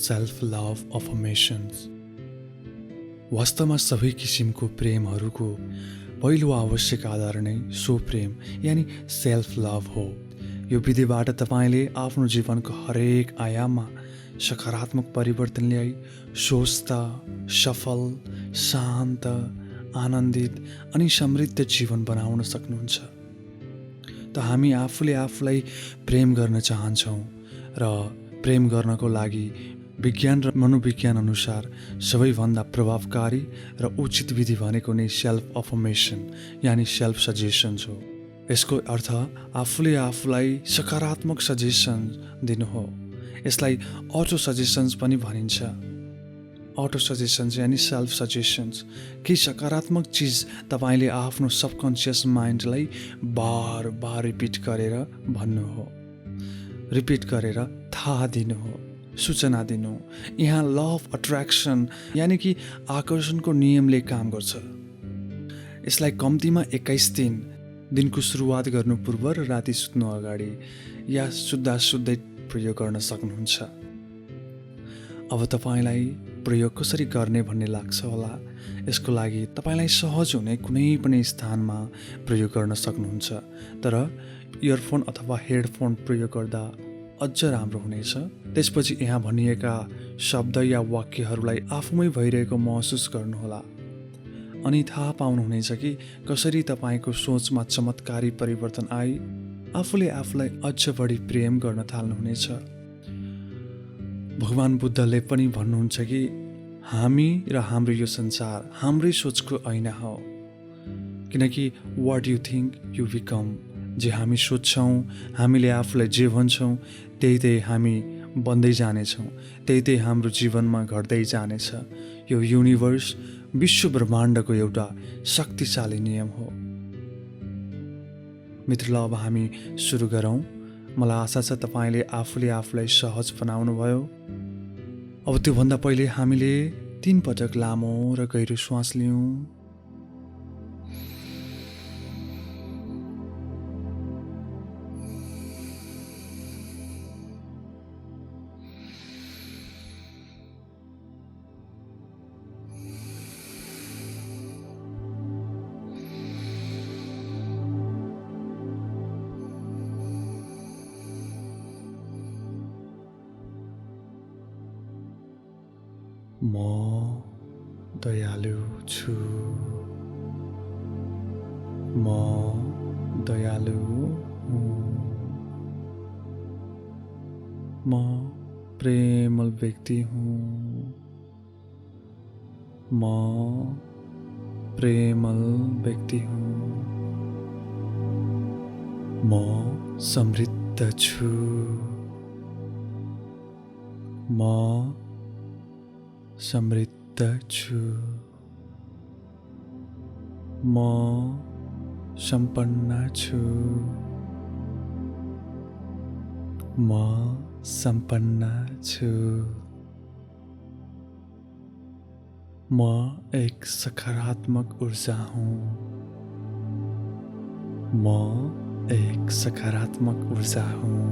Self love affirmations. वास्तवमा सबै किसिमको प्रेमहरूको पहिलो आवश्यक आधार नै स्वप्रेम यानि सेल्फ लभ हो। यो विधिबाट तपाईँले आफ्नो जीवनको हरेक आयाममा सकारात्मक परिवर्तन ल्याई स्वस्थ, सफल, शान्त, आनन्दित अनि समृद्ध जीवन बनाउन सक्नुहुन्छ। त हामी आफूले आफूलाई प्रेम गर्न चाहन्छौँ र प्रेम गर्नको लागि विज्ञान र मनोविज्ञान अनुसार सबैभन्दा प्रभावकारी र उचित विधि भनेको नै सेल्फ अफर्मेसन यानि सेल्फ सजेसन्स हो। यसको अर्थ आफूले आफूलाई सकारात्मक सजेसन दिनु हो। यसलाई अटो सजेसन्स पनि भनिन्छ। अटो सजेसन्स यानि सेल्फ सजेसन्स केही सकारात्मक चिज तपाईँले आफ्नो सबकन्सियस माइन्डलाई बार बार रिपिट गरेर भन्नु हो, रिपिट गरेर थाहा दिनु हो, सूचना दिनु। यहाँ लभ अट्र्याक्सन यानि कि आकर्षणको नियमले काम गर्छ। यसलाई कम्तीमा 21 दिनको सुरुवात गर्नु पूर्व र राति सुत्नु अगाडि या सुत्दा सुत्दै प्रयोग गर्न सक्नुहुन्छ। अब तपाईँलाई प्रयोग कसरी गर्ने भन्ने लाग्छ होला। यसको लागि तपाईँलाई सहज हुने कुनै पनि स्थानमा प्रयोग गर्न सक्नुहुन्छ, तर इयरफोन अथवा हेडफोन प्रयोग गर्दा अझ राम्रो हुनेछ। त्यसपछि यहाँ भनिएका शब्द या वाक्यहरूलाई आफूमै भइरहेको महसुस गर्नुहोला अनि थाहा पाउनुहुनेछ कि कसरी तपाईँको सोचमा चमत्कारी परिवर्तन आई आफूले आफूलाई अझ बढी प्रेम गर्न थाल्नुहुनेछ। भगवान बुद्धले पनि भन्नुहुन्छ कि हामी र हाम्रो यो संसार हाम्रै सोचको ऐना हो, किनकि what you think you become. जे हामी सोच्छौँ, हामीले आफूलाई जे भन्छौँ त्यही हामी बन्दै जानेछौँ, त्यही हाम्रो जीवनमा घट्दै जानेछ। यो युनिभर्स विश्व ब्रह्माण्डको एउटा शक्तिशाली नियम हो। मित्रल, अब हामी सुरु गरौँ। मलाई आशा छ तपाईँले आफूले आफूलाई सहज बनाउनु भयो। अब त्योभन्दा पहिले हामीले 3 पटक लामो र गहिरो श्वास लियौँ। म दयालु छु। म दयालु हुँ। म प्रेमल व्यक्ति हूँ। म प्रेमल व्यक्ति हूँ। म समृद्ध छु। म समृद्ध छु। म सम्पन्न छु। म सम्पन्न छु। म एक सकारात्मक ऊर्जा हूँ। म एक सकारात्मक ऊर्जा हूँ।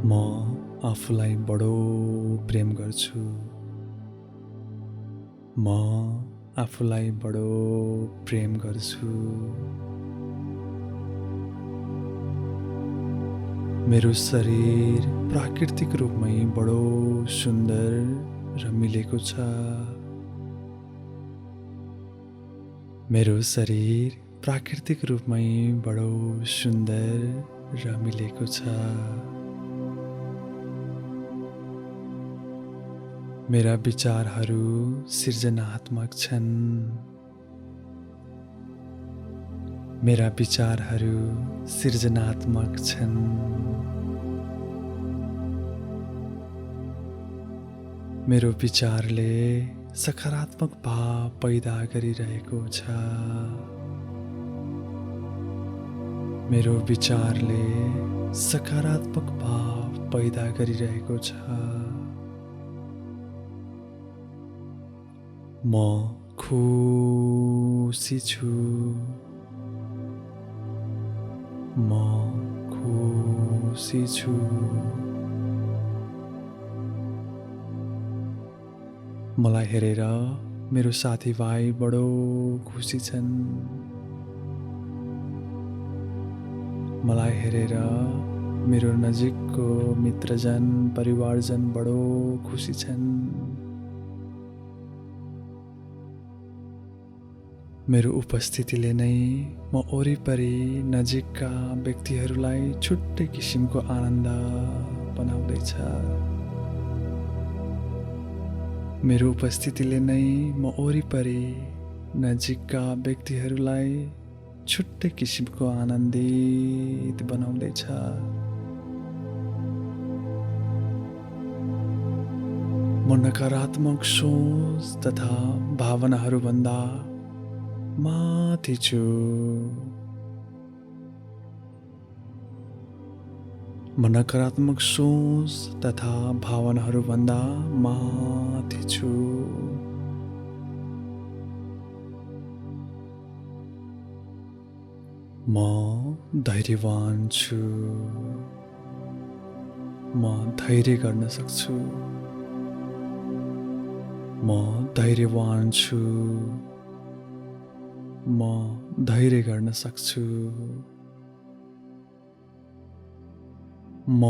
म आफूलाई बडो प्रेम गर्छु। म आफूलाई बडो प्रेम गर्छु। मेरो शरीर प्राकृतिक रूपमै बडो सुन्दर र मिलेको छ। मेरो शरीर प्राकृतिक रूपमै बडो सुन्दर र मिलेको छ। मेरा विचारहरू सृजनात्मक छन्। मेरा विचारहरू सृजनात्मक छन्। मेरो विचारले सकारात्मक भाव पैदा गरिरहेको छ। मेरो विचारले सकारात्मक भाव पैदा गरिरहेको छ। म खुसी छु। म खुसी छु। मलाई हेरेर मेरो साथीभाइ बडो खुसी छन्। मलाई हेरेर मेरो नजिकको मित्रजन परिवारजन बडो खुसी छन्। मेरो उपस्थितिले नै म वरिपरि नजिकका व्यक्तिहरूलाई छुट्टै किसिमको आनन्द बनाउँदैछ। मेरो उपस्थितिले नै म वरिपरि नजिकका व्यक्तिहरूलाई छुट्टै किसिमको आनन्दित बनाउँदैछ। म नकारात्मक सोच तथा भावनाहरूभन्दा माथि छु। म नकारात्मक सोच तथा भावनाहरूभन्दा माथि छु। म धैर्यवान छु। म धैर्य गर्न सक्छु। म धैर्यवान छु। म धैर्य गर्न सक्छु। म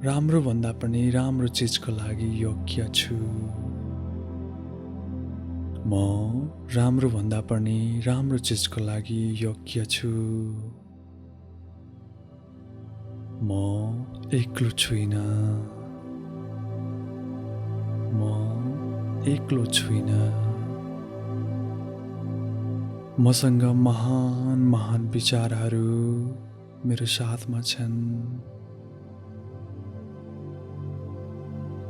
राम्रो भन्दा पनि राम्रो चिजको लागि योग्य छु। म राम्रो भन्दा पनि राम्रो चिजको लागि योग्य छु। म एक्लो छुइनँ। म एक्लो छुइनँ। मसँग महान महान विचारहरू मेरो साथमा छन्।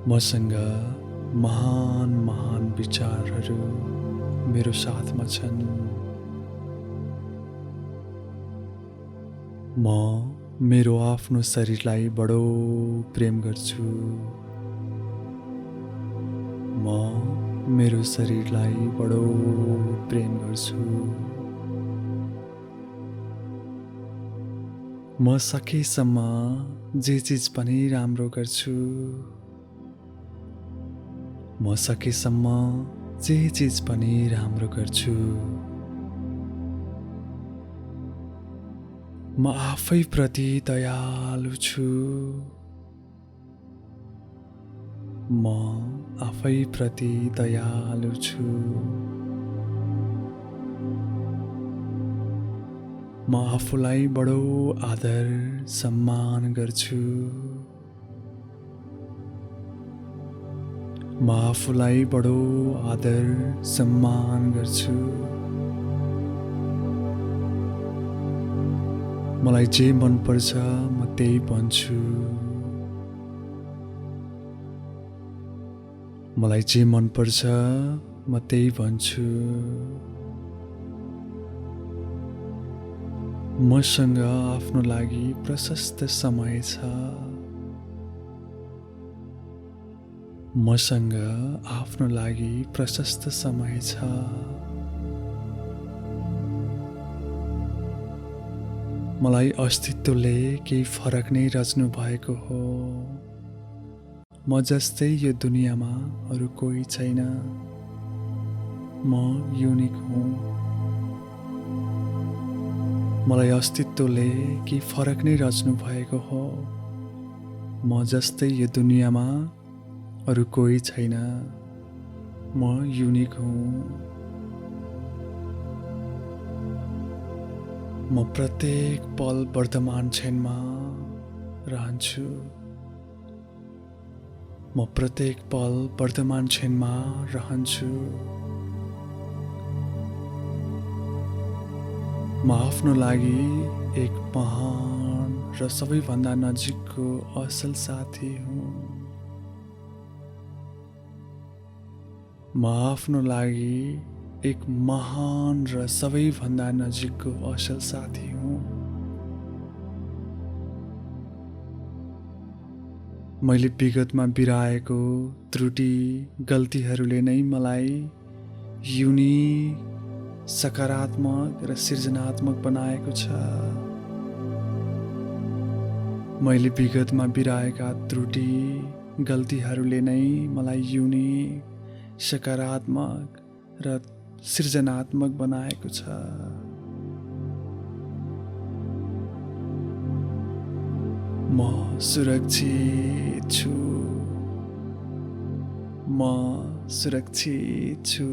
मसँग महान महान विचारहरू मेरो साथमा छन्। म मेरो आफ्नो शरीरलाई बडो प्रेम गर्छु। म मेरो शरीरलाई बडो प्रेम गर्छु। म सकेसम्म जे चिज पनि राम्रो गर्छु। म सकेसम्म जे चिज पनि राम्रो गर्छु। म आफैप्रति दयालु छु। म आफैप्रति दयालु छु। म आफूलाई बडो आदर सम्मान गर्छु। म आफूलाई बडो आदर सम्मान गर्छु। मलाई जे मन पर्छ म त्यही भन्छु। मलाई जे मन पर्छ म त्यही भन्छु। मसँग आफ्नो लागि प्रशस्त समय छ। मसँग आफ्नो लागि प्रशस्त समय छ। मलाई अस्तित्वले केही फरक नै रच्नु भएको हो। म जस्तै यो दुनियाँमा अरू कोही छैन। म युनिक हुँ। मलाई अस्तित्वले केही फरक नै रच्नु भएको हो। म जस्तै यो दुनियाँमा अरू कोही छैन। म युनिक हुँ। म प्रत्येक पल वर्तमान क्षणमा रहन्छु। म प्रत्येक पल वर्तमान क्षणमा रहन्छु। म आफ्नो लागि एक महान र सबैभन्दा नजिकको असल साथी हुँ। म आफ्नो लागि एक महान र सबैभन्दा नजिकको असल साथी हुँ। मैले विगतमा बिराएको त्रुटि गल्तीहरूले नै मलाई युनिक, सकारात्मक र सृजनात्मक बनाएको छ। मैले विगतमा बिराएका त्रुटि गल्तीहरूले नै मलाई युनिक, सकारात्मक र सृजनात्मक बनाएको छ। म सुरक्षित छु। म सुरक्षित छु।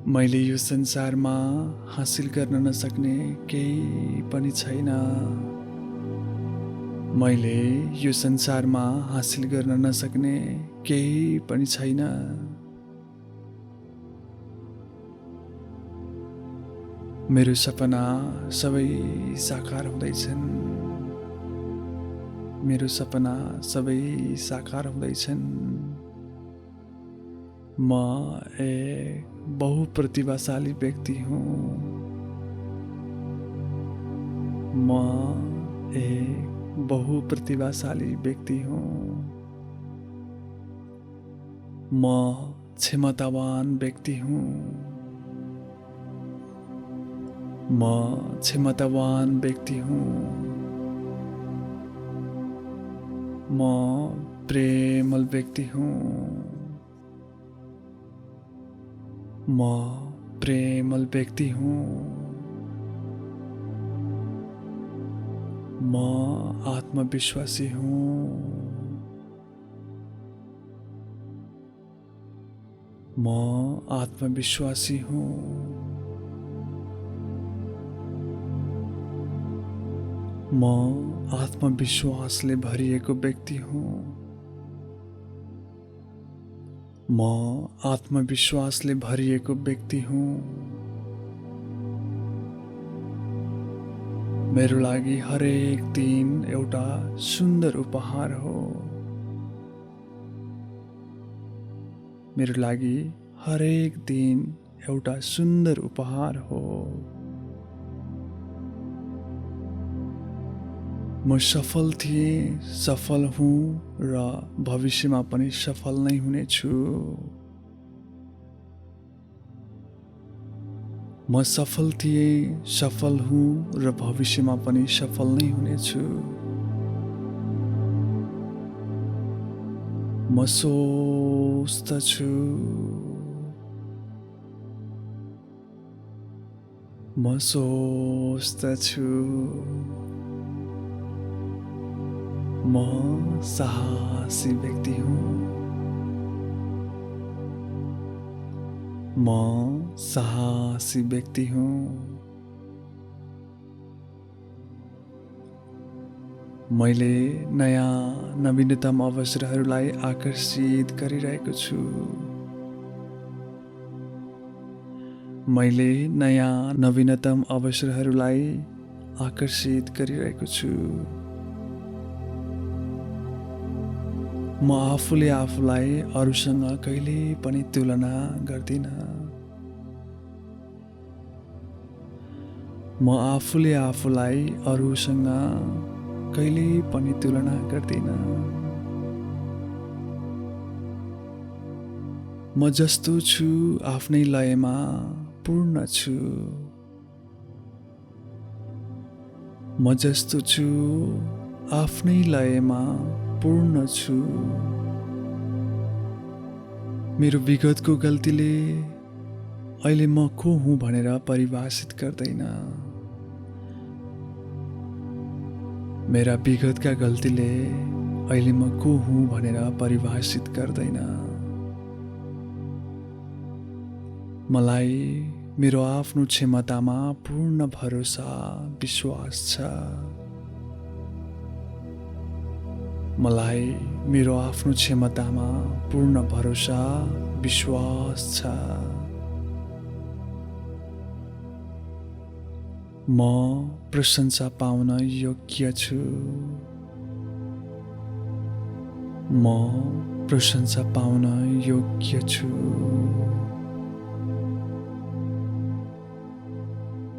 मैले यो संसारमा हासिल गर्न नसक्ने केही पनि छैन। मैले यो संसारमा हासिल गर्न नसक्ने केही पनि छैन। मेरो सपना सबै साकार हुँदैछन्। मेरो सपना सबै साकार हुँदैछन्। म एक बहुप्रतिभाशाली व्यक्ति हुँ। म एक बहुप्रतिभाशाली व्यक्ति हुँ। म क्षमतावान व्यक्ति हूँ। म क्षमतावान व्यक्ति हूँ। म प्रेमल व्यक्ति हूँ। म प्रेमल व्यक्ति हूँ। म आत्मविश्वासी हूँ। म आत्मविश्वासी हूँ। म आत्मविश्वासले भरिएको व्यक्ति हूँ। म आत्मविश्वासले भरिएको व्यक्ति हूँ। मेरो लागि हरेक दिन एउटा सुन्दर उपहार हो। मेरो लागि हरेक दिन एउटा सुन्दर उपहार हो। म सफल थिएँ, सफल हुँ र भविष्यमा पनि सफल नै हुनेछु। म सफल थिएँ, सफल हुँ र भविष्यमा पनि सफल नै हुनेछु। म स्वस्थ छु। म स्वस्थ छु। म साहसी व्यक्ति हूँ। म साहसी व्यक्ति हूँ। मैले नयाँ नवीनतम अवसरहरूलाई आकर्षित गरिरहेको छु। मैले नयाँ नवीनतम अवसरहरूलाई आकर्षित गरिरहेको छु। म आफूले आफूलाई अरूसँग कहिले पनि तुलना गर्दिन। म आफूले आफूलाई अरूसँग कहिले पनि तुलना गर्दिन। म जस्तो छु आफ्नै लयमा पूर्ण छु। म जस्तो छु आफ्नै लयमा पूर्ण छु। मेरो विगतको गल्तीले अहिले म को हुँ भनेर परिभाषित गर्दैन। मेरा विगतका गल्तीले अहिले म को हुँ भनेर परिभाषित गर्दैन। मलाई मेरो आफ्नो क्षमतामा पूर्ण भरोसा विश्वास छ। मलाई मेरो आफ्नो क्षमतामा पूर्ण भरोसा विश्वास छ। म प्रशंसा पाउन योग्य छु। म प्रशंसा पाउन योग्य छु।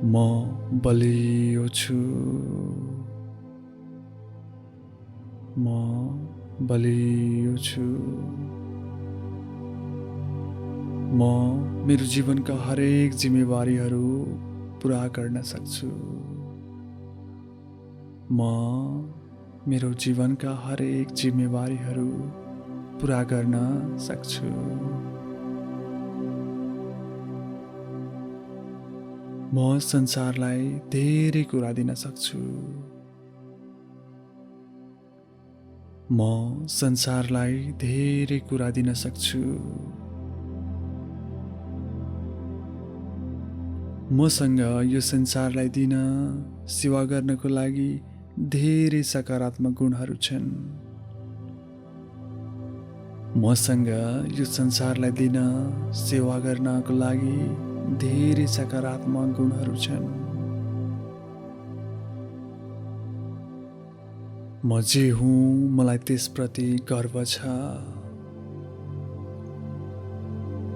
म बलियो छु। म बलियो छु। म मेरो जीवनका हरेक जिम्मेवारीहरू पुरा गर्न सक्छु। म मेरो जीवनका हरेक जिम्मेवारीहरू पुरा गर्न सक्छु। म संसारलाई धेरै कुरा दिन सक्छु। म संसारलाई धेरै कुरा दिन सक्छु। मसँग यो संसारलाई दिन सेवा गर्नको लागि धेरै सकारात्मक गुणहरू छन्। मसँग यो संसारलाई दिन सेवा गर्नको लागि धेरै सकारात्मक गुणहरू छन्। म जे हुँ मलाई त्यसप्रति गर्व छ।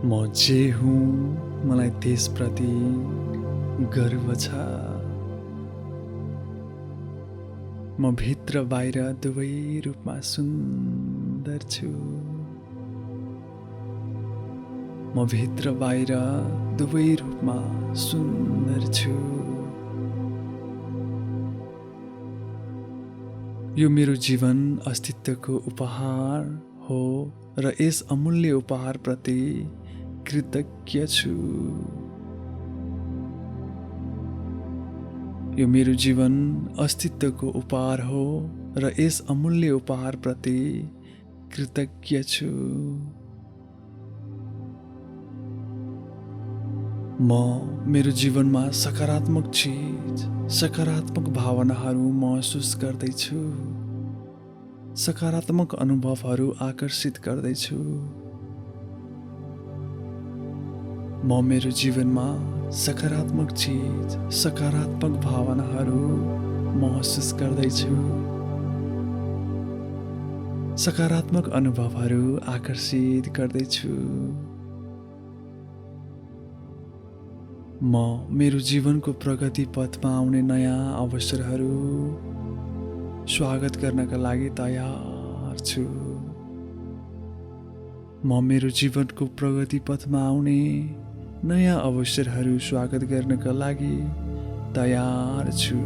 म जे हुँ मलाई त्यसप्रति गर्व छ। म भित्र बाहिर दुवै रूपमा सुन्दर छु। म भित्र बाहिर दुवै रूपमा सुन्दर छु। यो मेरो जीवन अस्तित्वको उपहार हो र यस अमूल्य उपहारप्रति कृतज्ञ छु। यो मेरो जीवन अस्तित्वको उपहार हो र यस अमूल्य उपहारप्रति कृतज्ञ छु। म मेरो जीवनमा सकारात्मक चिज, सकारात्मक भावनाहरू महसुस गर्दैछु। सकारात्मक अनुभवहरू आकर्षित गर्दैछु। म मेरो जीवनमा सकारात्मक चिज, सकारात्मक भावनाहरू महसुस गर्दैछु। सकारात्मक अनुभवहरू आकर्षित गर्दैछु। म मेरो जीवनको प्रगति पथमा आउने नयाँ अवसरहरू स्वागत गर्नका लागि तयार छु। म मेरो जीवनको प्रगति पथमा आउने नयाँ अवसरहरू स्वागत गर्नका लागि तयार छु।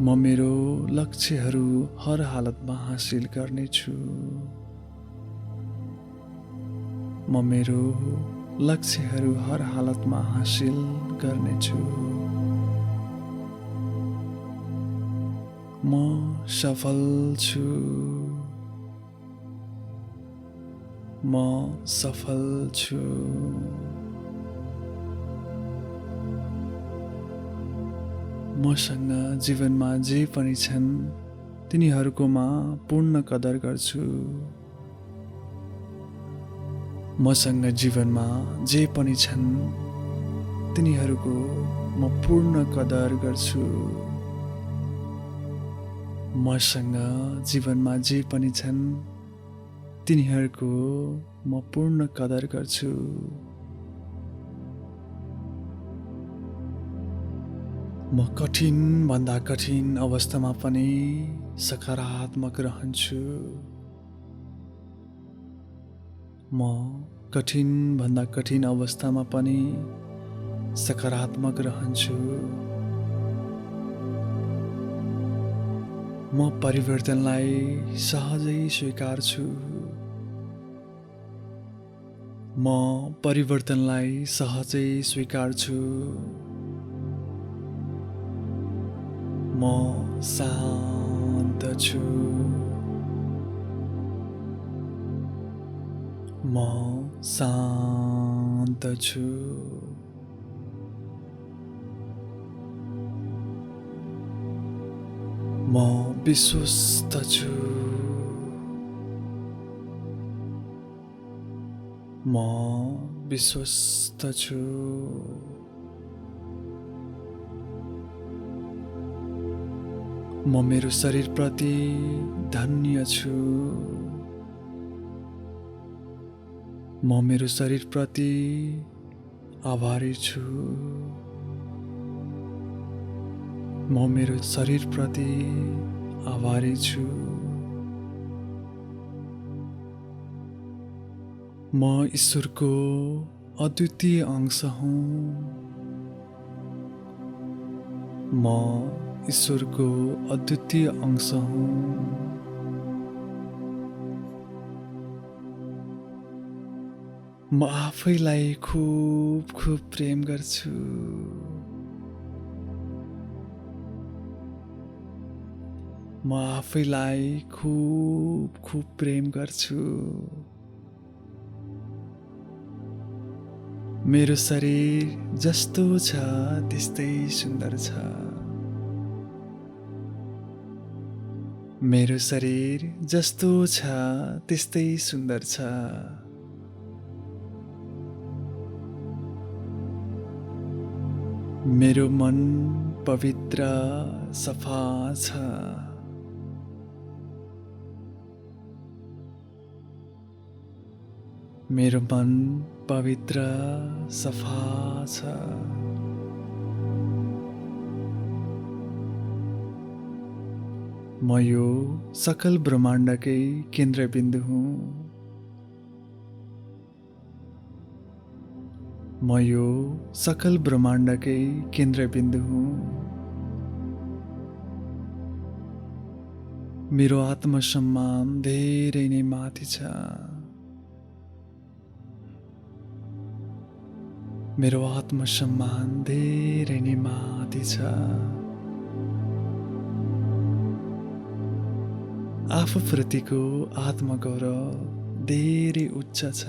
म मेरो लक्ष्यहरू हर हालतमा हासिल गर्नेछु। म मेरो लक्ष्यहरू हर हालतमा हासिल गर्नेछु। म सफल छु। म सफल छु। मसँग जीवनमा जे पनि छन् तिनीहरूको म पूर्ण कदर गर्छु। मसँग जीवनमा जे पनि छन् तिनीहरूको म पूर्ण कदर गर्छु। मसँग जीवनमा जे पनि छन् तिनीहरूको म पूर्ण कदर गर्छु। म कठिन भन्दा कठिन अवस्थामा पनि सकारात्मक रहन्छु। म कठिन भन्दा कठिन अवस्थामा पनि सकारात्मक रहन्छु। म परिवर्तनलाई सहजै स्वीकार्छु। म परिवर्तनलाई सहजै स्वीकार्छु। म शान्त छु। म शान्त छु। म विश्वस्त छु। म विश्वस्त छु। म मेरो शरीरप्रति धन्य छु। म मेरो शरीरप्रति आभारी छु। म मेरो शरीरप्रति आभारी छु। म ईश्वरको अद्वितीय अंश हुँ। म ईश्वरको अद्वितीय अंश हुँ। म आफैलाई खूब खूब प्रेम गर्छु। म आफैलाई खूब खूब प्रेम गर्छु। मेरो शरीर जस्तो छ त्यस्तै सुन्दर छ। मेरो शरीर जस्तो छ त्यस्तै सुन्दर छ। मेरो मन पवित्र सफा छ। मेरो मन पवित्र सफा छ। म यो सकल ब्रह्माण्डकै केन्द्रबिन्दु हुँ। म यो सकल ब्रह्माण्डकै केन्द्रबिन्दु हुँ। मेरो आत्मसम्मान धेरै नै माथि छ। मेरो आत्मसम्मान धेरै नै माथि छ। आफूप्रतिको आत्मगौरव धेरै उच्च छ।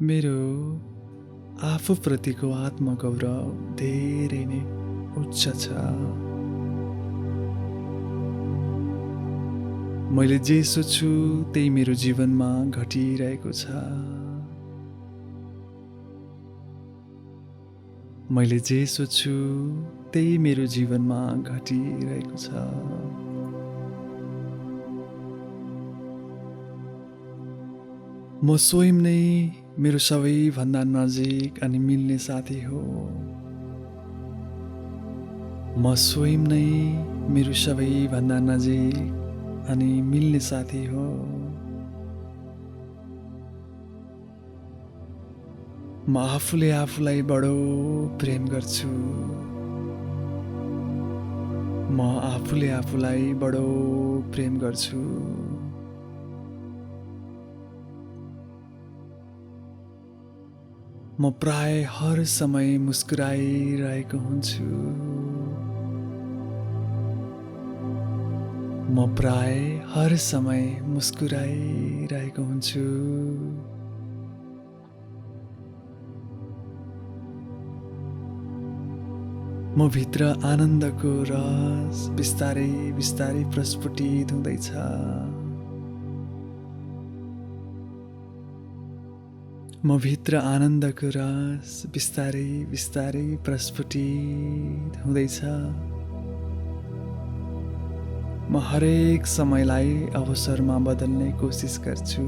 मेरो आफूप्रतिको आत्मगौरव धेरै नै उच्च छ। मैले जे सोच्छु त्यही मेरो जीवनमा घटिरहेको छ। मैले जे सोच्छु त्यही मेरो जीवनमा घटिरहेको छ। म स्वयं नै मेरो सबैभन्दा नजिक अनि मिल्ने साथी हो। म स्वयं नै मेरो सबैभन्दा नजिक अनि मिल्ने साथी हो। म आफूले आफूलाई बडो प्रेम गर्छु। म आफूले आफूलाई बडो प्रेम गर्छु। म प्राय हर समय मुस्कुराइरहेको हुन्छु। म प्राय हर समय मुस्कुराइरहेको हुन्छु। म भित्र आनन्दको रस बिस्तारै बिस्तारै प्रस्फुटित हुँदैछ। म भित्र आनन्दको रस बिस्तारै बिस्तारै प्रस्फुटित हुँदैछ। म हरेक समयलाई अवसरमा बदल्ने कोसिस गर्छु।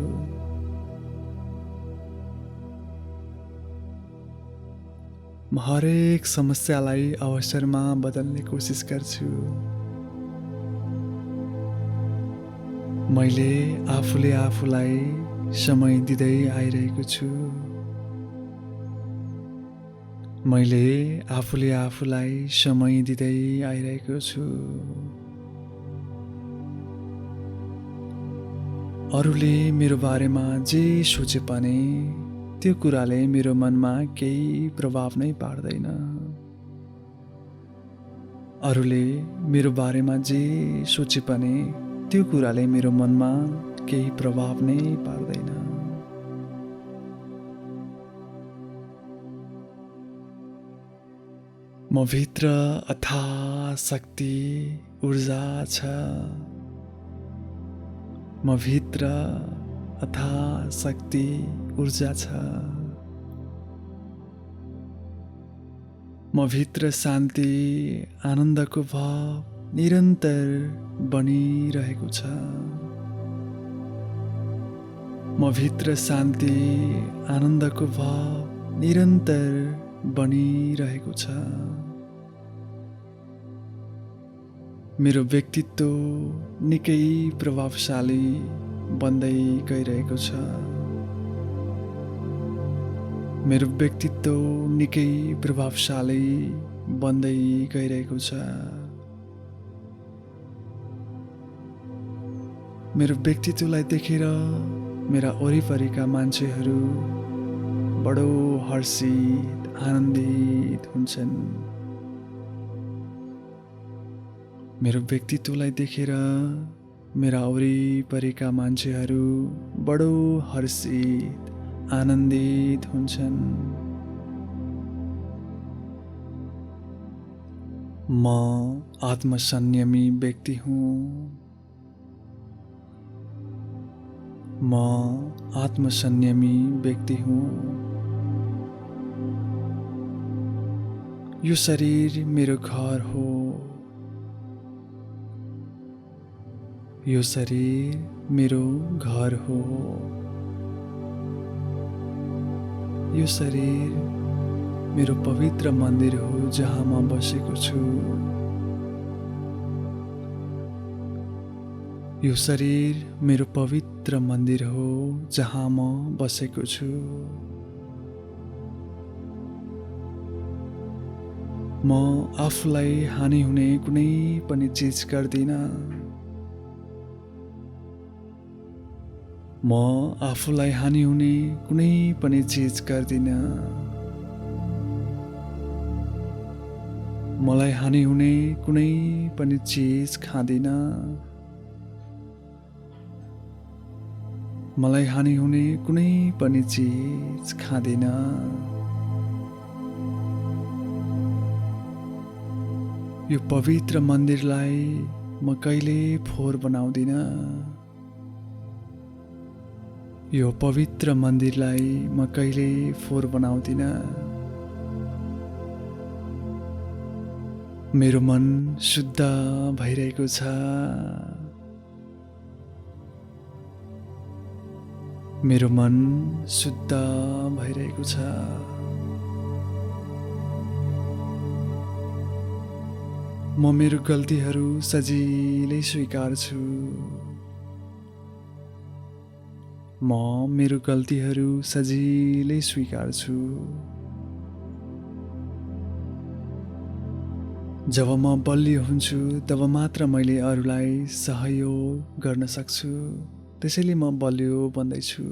म हरेक समस्यालाई अवसरमा बदल्ने कोसिस गर्छु। मैले आफूले आफूलाई समय दिँदै आइरहेको छु। मैले आफूले आफूलाई समय दिँदै आइरहेको छु। अरूले मेरो बारेमा जे सोचे पनि त्यो कुराले मेरो मनमा केही प्रभाव नै पार्दैन। अरूले मेरो बारेमा जे सोचे पनि त्यो कुराले मेरो मनमा केही प्रभाव नै पार्दैन। म भित्र अथाह शक्ति ऊर्जा छ। म भित्र अथाह शक्ति ऊर्जा छ। म भित्र शान्ति आनन्दको भाव निरन्तर बनिरहेको छ। म भित्र शान्ति आनन्दको भाव निरन्तर बनिरहेको छ। मेरो व्यक्तित्व निकै प्रभावशाली बन्दै गइरहेको छ। मेरो व्यक्तित्व निकै प्रभावशाली बन्दै गइरहेको छ। मेरो व्यक्तित्वलाई देखेर मेरा वरिपरिका मान्छेहरू बडो हर्षित आनन्दित हुन्छन्। मेरो व्यक्तित्वलाई देखेर मेरा वरिपरिका मान्छेहरू बडो हर्षित आनन्दित हुन्छन्। म आत्मसंयमी व्यक्ति हुँ। म आत्मसंयमी व्यक्ति हुँ। यो शरीर मेरो घर हो। यो शरीर मेरो घर हो। यो शरीर मेरो पवित्र मन्दिर हो जहाँ म बसेको छु। यो शरीर मेरो पवित्र मन्दिर हो जहाँ म बसेको छु। म आफूलाई हानि हुने कुनै पनि चिज गर्दिन। म आफूलाई हानि हुने कुनै पनि चिज गर्दिन। मलाई हानि हुने कुनै पनि चिज खाँदिन। मलाई हानि हुने कुनै पनि चिज खाँदिन। यो पवित्र मन्दिरलाई म कहिले फोहोर बनाउँदिन। यो पवित्र मन्दिरलाई म कहिले फोहोर बनाउँदिन। मेरो मन शुद्ध भइरहेको छ। मेरो मन शुद्ध भइरहेको छ। म मेरो गल्तीहरू सजिलै स्वीकार्छु। म मेरो गल्तीहरू सजिलै स्वीकार्छु। जब म बलियो हुन्छु तब मात्र मैले अरूलाई सहयोग गर्न सक्छु। त्यसैले म बलियो बन्दैछु।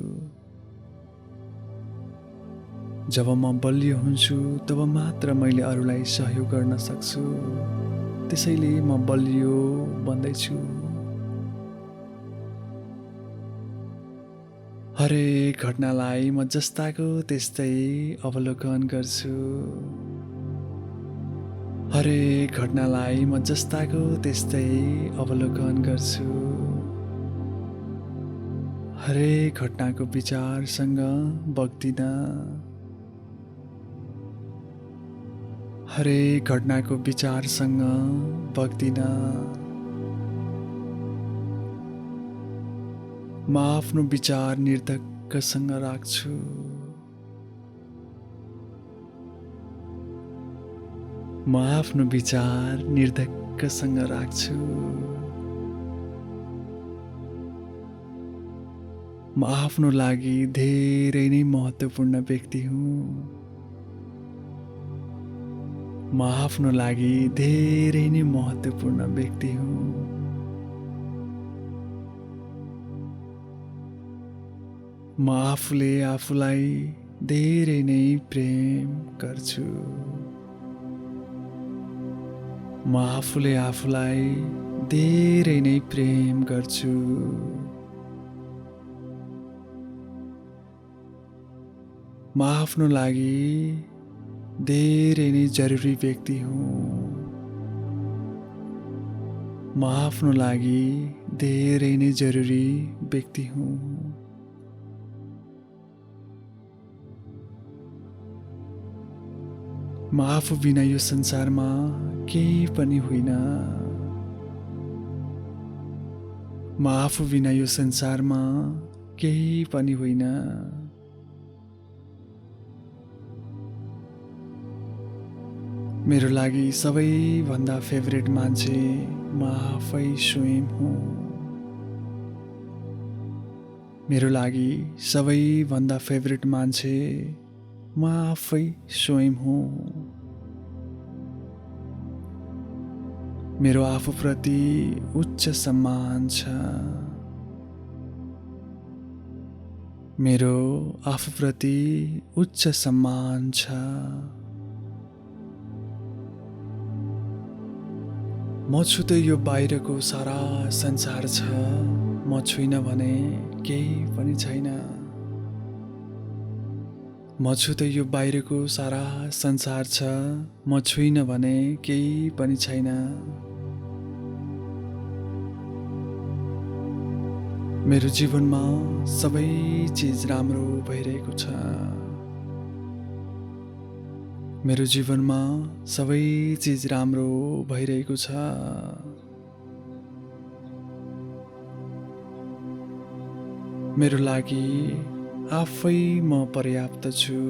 जब म बलियो हुन्छु तब मात्र मैले अरूलाई सहयोग गर्न सक्छु। त्यसैले म बलियो बन्दैछु। हरेक घटनालाई म जस्ताको त्यस्तै अवलोकन गर्छु। हरेक घटनालाई म जस्ताको त्यस्तै अवलोकन गर्छु। हरेक घटनाको विचारसँग बग्दिन। हरेक घटनाको विचारसँग बग्दिन। म आफ्नो विचार निर्धक्कसँग राख्छु। म आफ्नो विचार निर्धक्कसँग राख्छु। म आफ्नो लागि धेरै नै महत्त्वपूर्ण व्यक्ति हुँ। म आफ्नो लागि धेरै नै महत्त्वपूर्ण व्यक्ति हुँ। म आफूले आफूलाई धेरै नै प्रेम गर्छु। म आफूले आफूलाई धेरै नै प्रेम गर्छु। म आफ्नो लागि धेरै नै जरुरी व्यक्ति हुँ। म आफ्नो लागि धेरै नै जरुरी व्यक्ति हुँ। म आफू बिना यो संसारमा केही पनि होइन। म आफू बिना यो संसारमा केही पनि होइन। मेरो लागि सबैभन्दा फेभरेट मान्छे म आफै स्वयं हुँ। मेरो लागि सबैभन्दा फेभरेट मान्छे म आफै स्वयं हुँ। मेरो आफूप्रति उच्च सम्मान छ। मेरो आफूप्रति उच्च सम्मान छ। म छु त यो बाहिरको सारा संसार छ, म छुइनँ भने केही पनि छैन। म छु त यो बाहिरको सारा संसार छ, म छुइनँ भने केही पनि छैन। मेरो जीवनमा सबै चिज राम्रो भइरहेको छ। मेरो जीवनमा सबै चिज राम्रो भइरहेको छ। मेरो लागि आफै म पर्याप्त छु।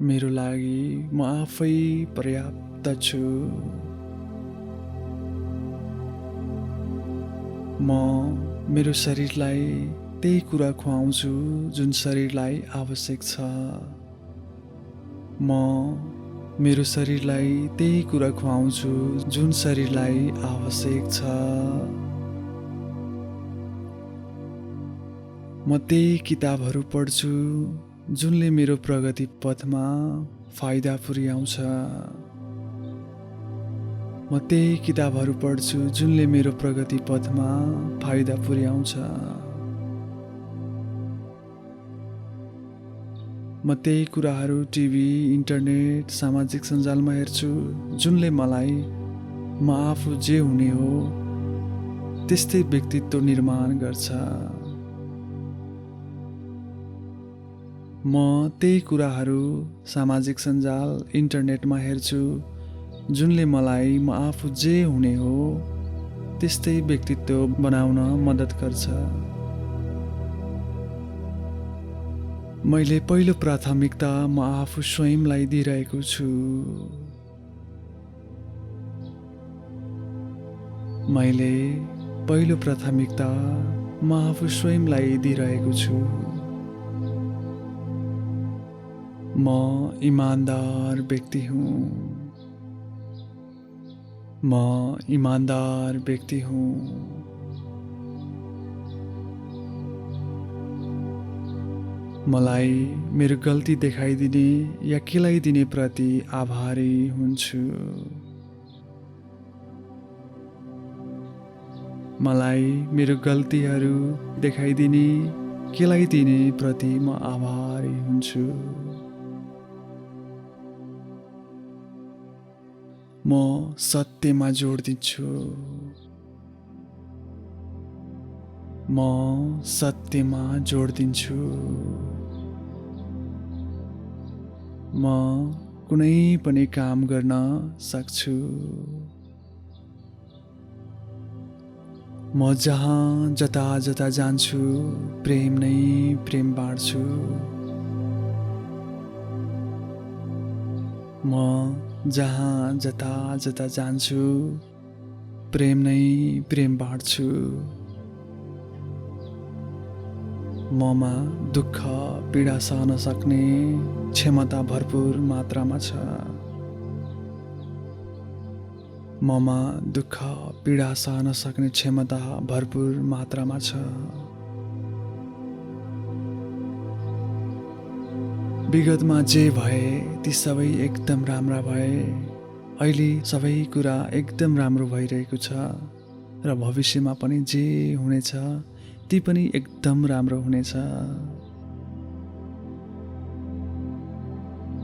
मेरो लागि म आफै पर्याप्त छु। म मेरो शरीरलाई त्यही कुरा खुवाउँछु जुन शरीरलाई आवश्यक छ। म मेरो शरीरलाई त्यही कुरा खुवाउँछु जुन शरीरलाई आवश्यक छ। म त्यही किताबहरू पढ्छु जुनले मेरो प्रगति पथमा फाइदा पुर्याउँछ। म त्यही किताबहरू पढ्छु जुनले मेरो प्रगति पथमा फाइदा पुर्याउँछ। म त्यही कुराहरू टिभी, इन्टरनेट, सामाजिक सञ्जालमा हेर्छु जुनले मलाई म आफू जे हुने हो त्यस्तै व्यक्तित्व निर्माण गर्छ। म त्यही कुराहरू सामाजिक सञ्जाल, इन्टरनेटमा हेर्छु जुनले मलाई म आफू जे हुने हो त्यस्तै व्यक्तित्व बनाउन मद्दत गर्छ। मैले पहिलो प्राथमिकता म आफू स्वयंलाई दिइरहेको छु। मैले पहिलो प्राथमिकता म आफू स्वयंलाई दिइरहेको छु। म इमानदार व्यक्ति हुँ। म इमानदार व्यक्ति हुँ। मलाई मेरो गल्ती देखाइदिने या केलाइदिने प्रति आभारी हुन्छु। मलाई मेरो गल्तीहरू देखाइदिने, केलाइदिने प्रति म आभारी हुन्छु। म सत्यमा जोड दिन्छु। म सत्यमा जोड दिन्छु। म कुनै पनि काम गर्न सक्छु। म जहाँ जता जता जान्छु प्रेम नै प्रेम बाँड्छु। म जहाँ जता जता जान्छु प्रेम नै प्रेम बाँड्छु। ममा दुःख पीडा सहन सक्ने क्षमता भरपुर मात्रामा छ। ममा दुःख पीडा सहन सक्ने क्षमता भरपुर मात्रामा छ। विगतमा जे भए ती सबै एकदम राम्रा भए। अहिले सबै कुरा एकदम राम्रो भइरहेको छ र भविष्यमा पनि जे हुनेछ ती पनि एकदम राम्रो हुनेछ।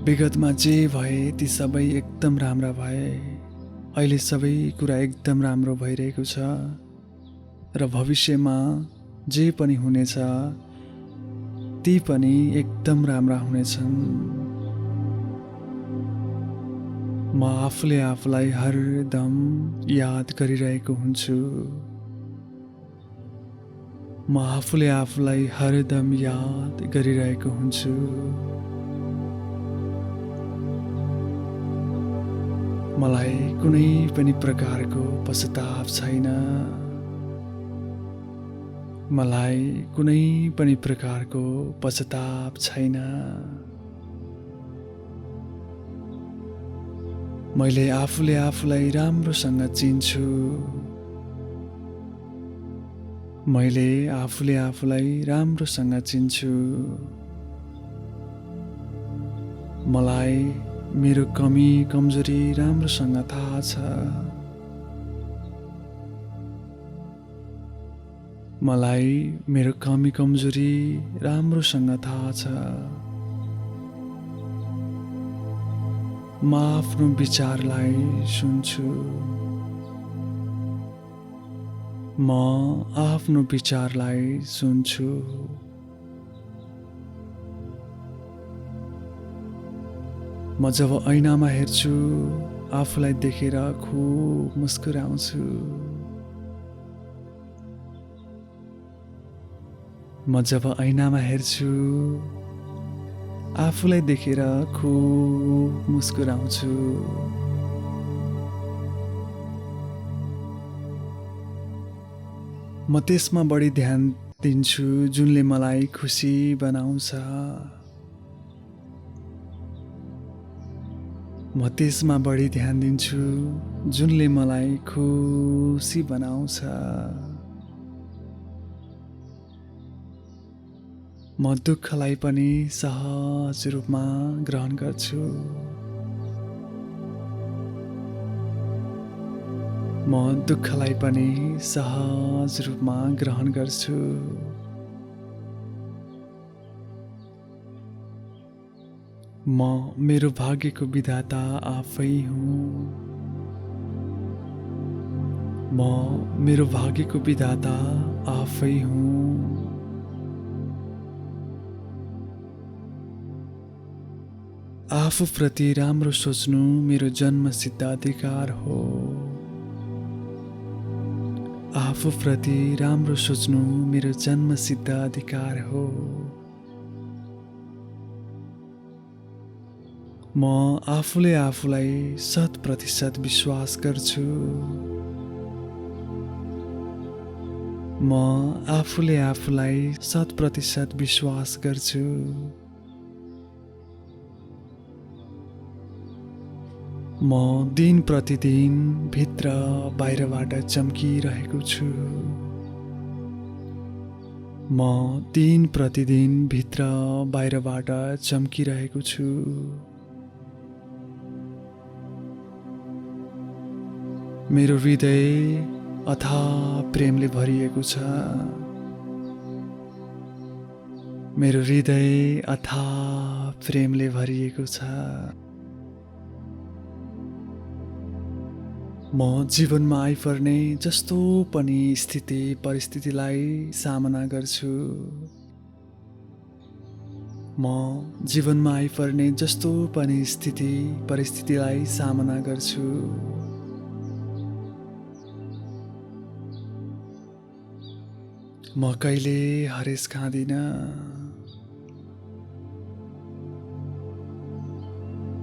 विगतमा जे भए ती सबै एकदम राम्रा भए। अहिले सबै कुरा एकदम राम्रो भइरहेको छ र भविष्यमा जे पनि हुनेछ ती पनि एकदम राम्रा हुनेछन्। म आफूले आफूलाई हरदम याद गरिरहेको हुन्छु। म आफूले आफूलाई हरदम याद गरिरहेको हुन्छु। मलाई कुनै पनि प्रकारको पश्चाताप छैन। मलाई कुनै पनि प्रकारको पश्चाताप छैन। मैले आफूले आफूलाई राम्रोसँग चिन्छु। मैले आफूले आफूलाई राम्रोसँग चिन्छु। मलाई मेरो कमी कमजोरी राम्रोसँग थाहा छ। मलाई मेरो कमी कमजोरी राम्रोसँग थाहा छ। म आफ्नो विचारलाई सुन्छु। म आफ्नो विचारलाई सुन्छु। म जब ऐनामा हेर्छु आफूलाई देखेर खुब मुस्कुराउँछु। म जब ऐनामा हेर्छु आफूलाई देखेर खुब मुस्कुराउँछु। म त्यसमा बढी ध्यान दिन्छु जुनले मलाई खुसी बनाउँछ। म त्यसमा बढी ध्यान दिन्छु जुनले मलाई खुसी बनाउँछ। म दुःखलाई पनि सहज रूपमा ग्रहण गर्छु। म दुःखलाई पनि सहज रूपमा ग्रहण गर्छु। म मेरो भाग्यको विधाता आफै हुँ। म मेरो भाग्यको विधाता आफै हुँ। आफूप्रति राम्रो सोच्नु मेरो जन्मसिद्ध अधिकार हो। आफूप्रति राम्रो सोच्नु मेरो जन्मसिद्ध अधिकार हो। म आफूले आफूलाई 100% विश्वास गर्छु। म आफूले आफूलाई 100% विश्वास गर्छु। म दिन प्रतिदिन भित्र बाहिरबाट चम्किरहेको छु। म दिन प्रतिदिन भित्र बाहिरबाट चम्किरहेको छु। मेरो हृदय अथाह प्रेमले भरिएको छ। मेरो हृदय अथाह प्रेमले भरिएको छ। म जीवनमा आइपर्ने जस्तो पनि स्थिति परिस्थितिलाई सामना गर्छु। म जीवनमा आइपर्ने जस्तो पनि स्थिति परिस्थितिलाई सामना गर्छु। म कहिले हरेस खाँदिन।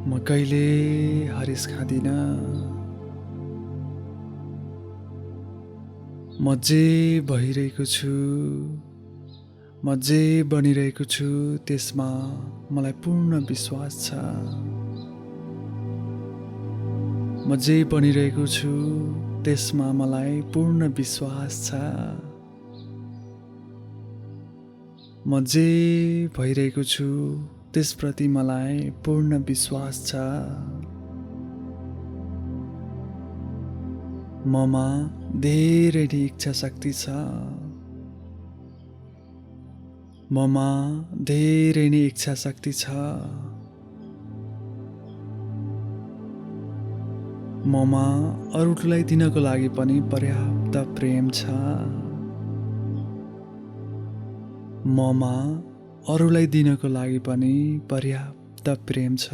म कहिले हरेस खाँदिन। म जे भइरहेको छु, म जे बनिरहेको छु त्यसमा मलाई पूर्ण विश्वास छ। म जे बनिरहेको छु त्यसमा मलाई पूर्ण विश्वास छ। म जे भइरहेको छु त्यसप्रति मलाई पूर्ण विश्वास छ। ममा धेरै नै इच्छा शक्ति छ। ममा धेरै नै इच्छा शक्ति छ। ममा अरूलाई दिनको लागि पनि पर्याप्त प्रेम छ। ममा अरूलाई दिनको लागि पनि पर्याप्त प्रेम छ।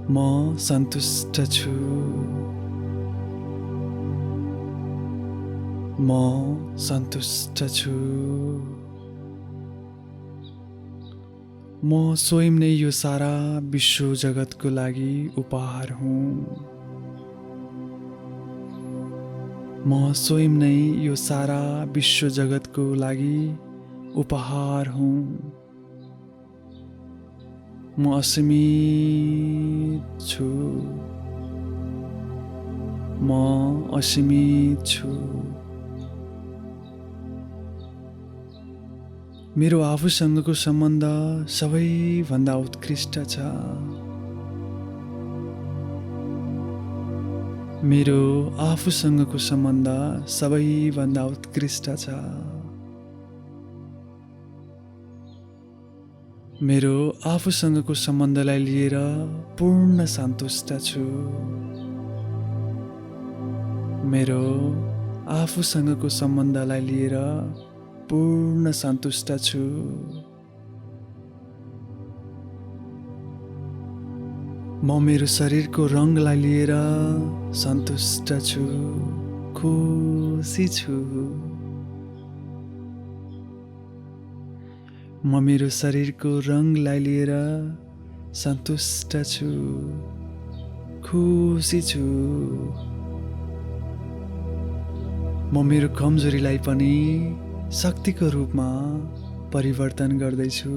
म सन्तुष्ट छु। म सन्तुष्ट छु। म स्वयं नै यो सारा विश्व जगतको लागि उपहार हुँ। म स्वयं नै यो सारा विश्व जगतको लागि उपहार हुँ। म असीमित छु। म असीमित छु। मेरो आफूसँगको सम्बन्ध सबैभन्दा उत्कृष्ट छ। मेरो आफूसँगको सम्बन्ध सबैभन्दा उत्कृष्ट छ। मेरो आफूसँगको सम्बन्धलाई लिएर पूर्ण सन्तुष्ट छु। मेरो आफूसँगको सम्बन्धलाई लिएर पूर्ण सन्तुष्ट छु। म मेरो शरीरको रङलाई लिएर सन्तुष्ट छु, खुसी छु। म मेरो शरीरको रङलाई लिएर सन्तुष्ट छु, खुसी छु। म मेरो कमजोरीलाई पनि शक्तिको रूपमा परिवर्तन गर्दैछु।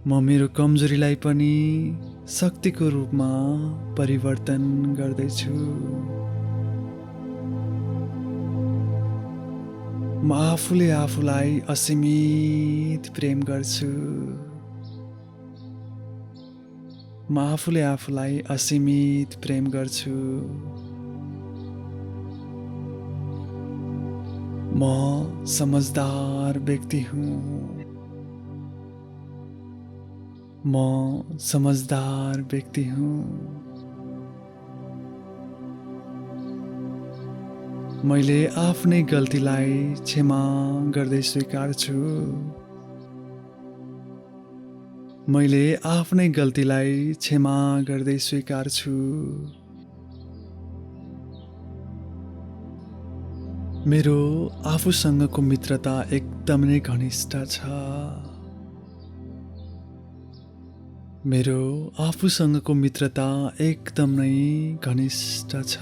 म मेरो कमजोरीलाई पनि शक्तिको रूपमा परिवर्तन गर्दैछु। म आफूले आफूलाई असीमित प्रेम गर्छु। म आफूले आफूलाई असीमित प्रेम गर्छु। म समझदार व्यक्ति हुँ। म समझदार व्यक्ति हुँ। मैले आफ्नै गल्तीलाई क्षमा गर्दै स्वीकार्छु। मैले आफ्नै गल्तीलाई क्षमा गर्दै स्वीकार्छु। मेरो आफूसँगको मित्रता एकदम नै घनिष्ठ छ। मेरो आफूसँगको मित्रता एकदम नै घनिष्ठ छ।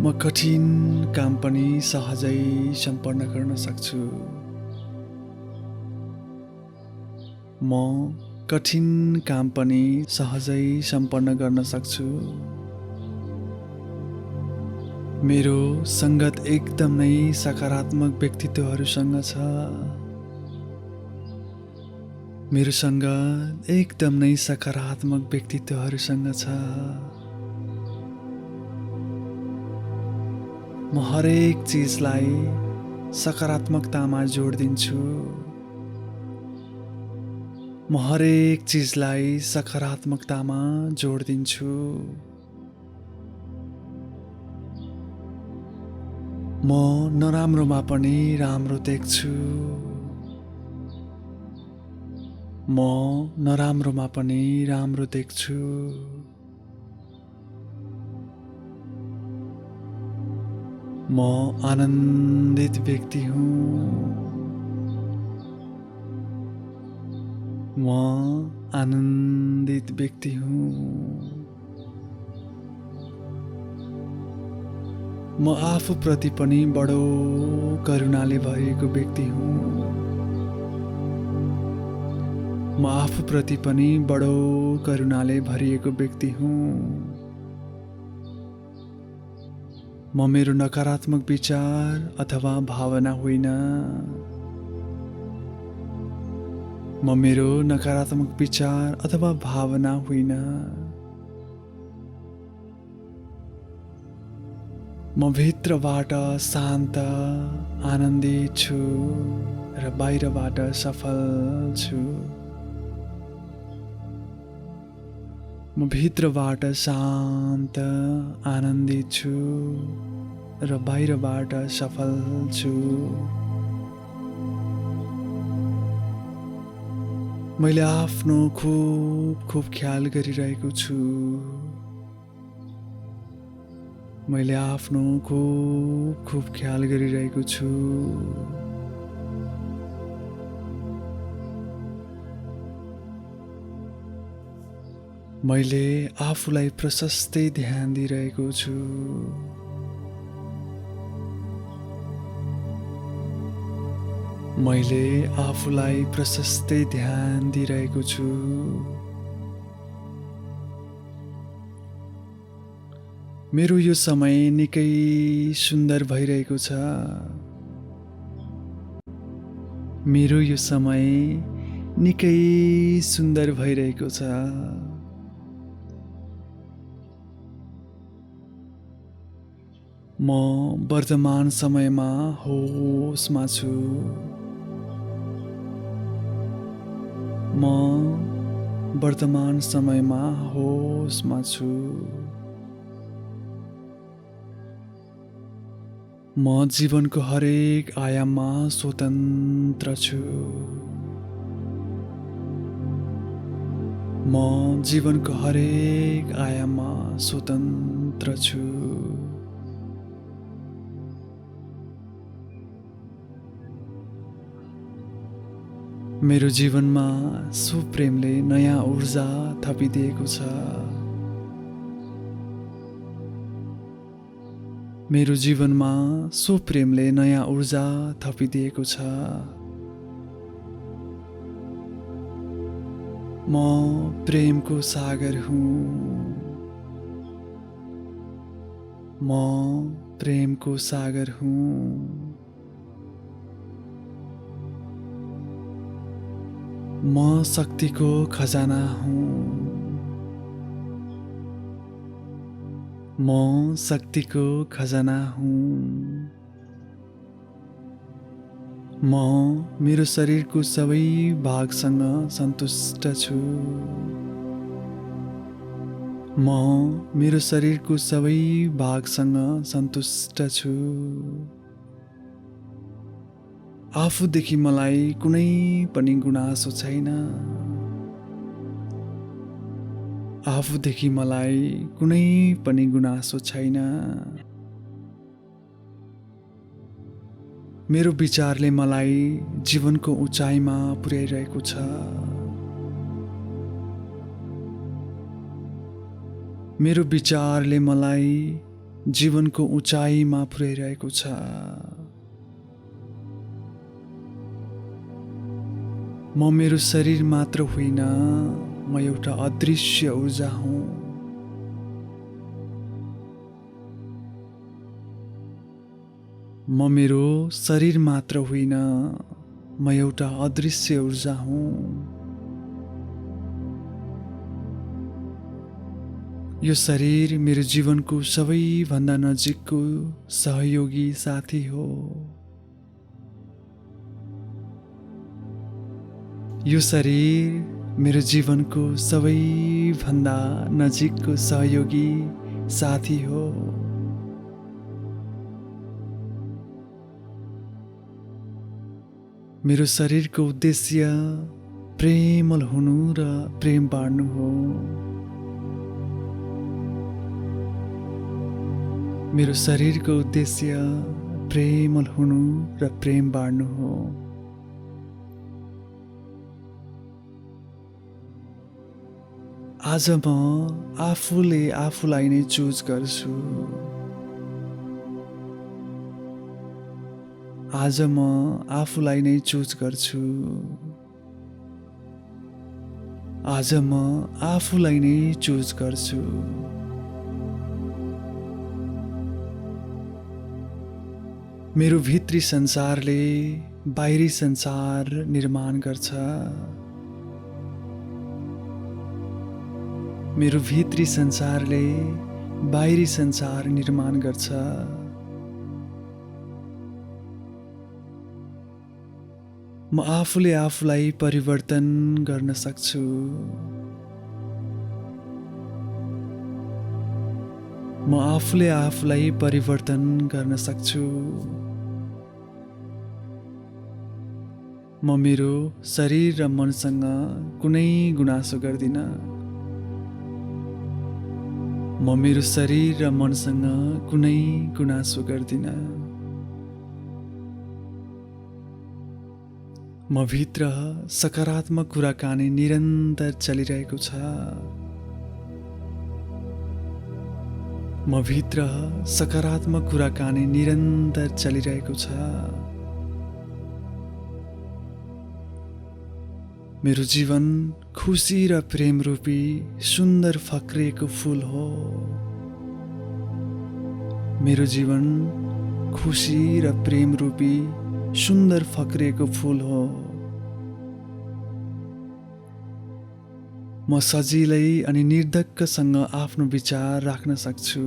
म कठिन काम पनि सहजै सम्पन्न गर्न सक्छु। म कठिन काम पनि सहजै सम्पन्न गर्न सक्छु। मेरो सङ्गत एकदम नै सकारात्मक व्यक्तित्वहरूसँग छ। मेरो सङ्गत एकदम नै सकारात्मक व्यक्तित्वहरूसँग छ। म हरेक चिजलाई सकारात्मकतामा जोड दिन्छु। म हरेक चिजलाई सकारात्मकतामा जोड दिन्छु। म नराम्रोमा पनि राम्रो देख्छु। म नराम्रोमा पनि राम्रो देख्छु। म आनन्दित व्यक्ति हुँ। म आनन्दित व्यक्ति हुँ। म आफूप्रति पनि बडो करुणाले भरिएको व्यक्ति हुँ। म आफूप्रति पनि बडो करुणाले भरिएको व्यक्ति हुँ। म मेरो नकारात्मक विचार अथवा भावना होइन। म मेरो नकारात्मक विचार अथवा भावना होइन। म भित्रबाट शान्त, आनन्दित छु र बाहिरबाट सफल छु। म भित्रबाट शान्त, आनन्दित छु र बाहिरबाट सफल छु। मैले आफ्नो खूब ख्याल गरिरहेको छु। मैले आफ्नो खूब ख्याल गरिरहेको छु। मैले आफूलाई प्रशस्तै ध्यान दिइरहेको छु। मैले आफूलाई प्रशस्तै ध्यान दिइरहेको छु। मेरो यो समय निकै सुन्दर भइरहेको छ। मेरो यो समय निकै सुन्दर भइरहेको छ। म वर्तमान समयमा होसमा छु। म वर्तमान समयमा होसमा छु। म जीवनको हरेक आयाममा स्वतन्त्र छु। म जीवनको हरेक आयाममा स्वतन्त्र छु। मेरो जीवनमा सुप्रेमले नयाँ ऊर्जा थपिदिएको छ। मेरो जीवनमा सुप्रेमले नयाँ ऊर्जा थपिदिएको छ। म प्रेमको सागर हुँ। म प्रेमको सागर हुँ। म शक्तिको खजाना हुँ। म शक्तिको खजाना हुँ। म मेरो शरीरको सबै भागसँग सन्तुष्ट छु। म मेरो शरीरको सबै भागसँग सन्तुष्ट छु। आफूदेखि मलाई कुनै पनि गुनासो छैन। आफूदेखि मलाई कुनै पनि गुनासो छैन। मेरो विचारले मलाई जीवनको उचाइमा पुर्याइरहेको छ। मेरो विचारले मलाई जीवनको उचाइमा पुर्याइरहेको छ। म मेरो शरीर मात्र होइन, म एउटा अदृश्य ऊर्जा हुँ। म मेरो शरीर मात्र होइन, म एउटा अदृश्य ऊर्जा हुँ। यो शरीर मेरो जीवनको सबैभन्दा नजिकको सहयोगी साथी हो। यो शरीर मेरो जीवनको सबैभन्दा नजिकको सहयोगी साथी हो। मेरो शरीरको उद्देश्य प्रेमल हुनु र प्रेम बाँड्नु हो। मेरो शरीरको उद्देश्य प्रेमल हुनु र प्रेम बाँड्नु हो। आज म आफूले आफूलाई नै चुज गर्छु। आज म आफूलाई नै चुज गर्छु। आज म आफूलाई नै चुज गर्छु। मेरो भित्री संसारले बाहिरी संसार निर्माण गर्छ। मेरो भित्री संसारले बाहिरी संसार निर्माण गर्छ। म आफूले आफूलाई परिवर्तन गर्न सक्छु। म आफूले आफूलाई परिवर्तन गर्न सक्छु। म मेरो शरीर र मनसँग कुनै गुनासो गर्दिन। म मेरो शरीर र मनसँग कुनै गुनासो गर्दिन। म भित्र सकारात्मक कुराकानी निरन्तर चलिरहेको छ। म भित्र सकारात्मक कुराकानी निरन्तर चलिरहेको छ। मेरो जीवन खुसी र प्रेम रूपी सुन्दर फक्रिएको फूल हो। मेरो जीवन खुसी र प्रेम रूपी सुन्दर फक्रिएको फूल हो। म सजिलै अनि निर्धक्कसँग आफ्नो विचार राख्न सक्छु।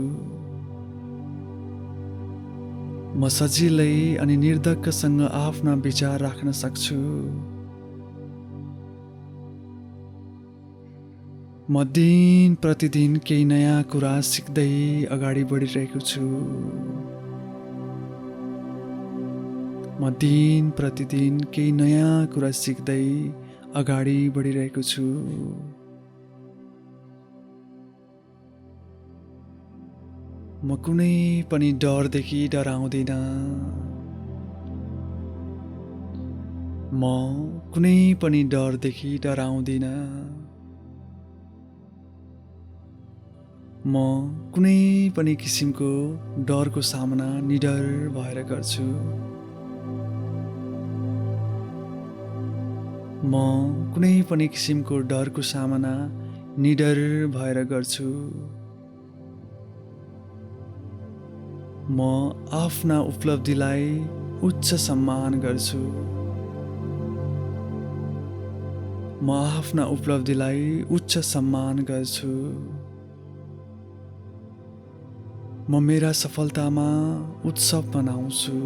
म सजिलै अनि निर्धक्कसँग आफ्ना विचार राख्न सक्छु। म दिन प्रतिदिन केही नयाँ कुरा सिक्दै अगाडि बढिरहेको छु। म दिन प्रतिदिन केही नयाँ कुरा सिक्दै अगाडि बढिरहेको छु। म कुनै पनि डरदेखि डराउँदिन। म कुनै पनि डरदेखि डराउँदिन। म कुनै पनि किसिमको डरको सामना निडर भएर गर्छु। म कुनै पनि किसिमको डरको सामना निडर भएर गर्छु। म आफ्ना उपलब्धिलाई उच्च सम्मान गर्छु। म आफ्ना उपलब्धिलाई उच्च सम्मान गर्छु। म मेरा सफलतामा उत्सव मनाउँछु।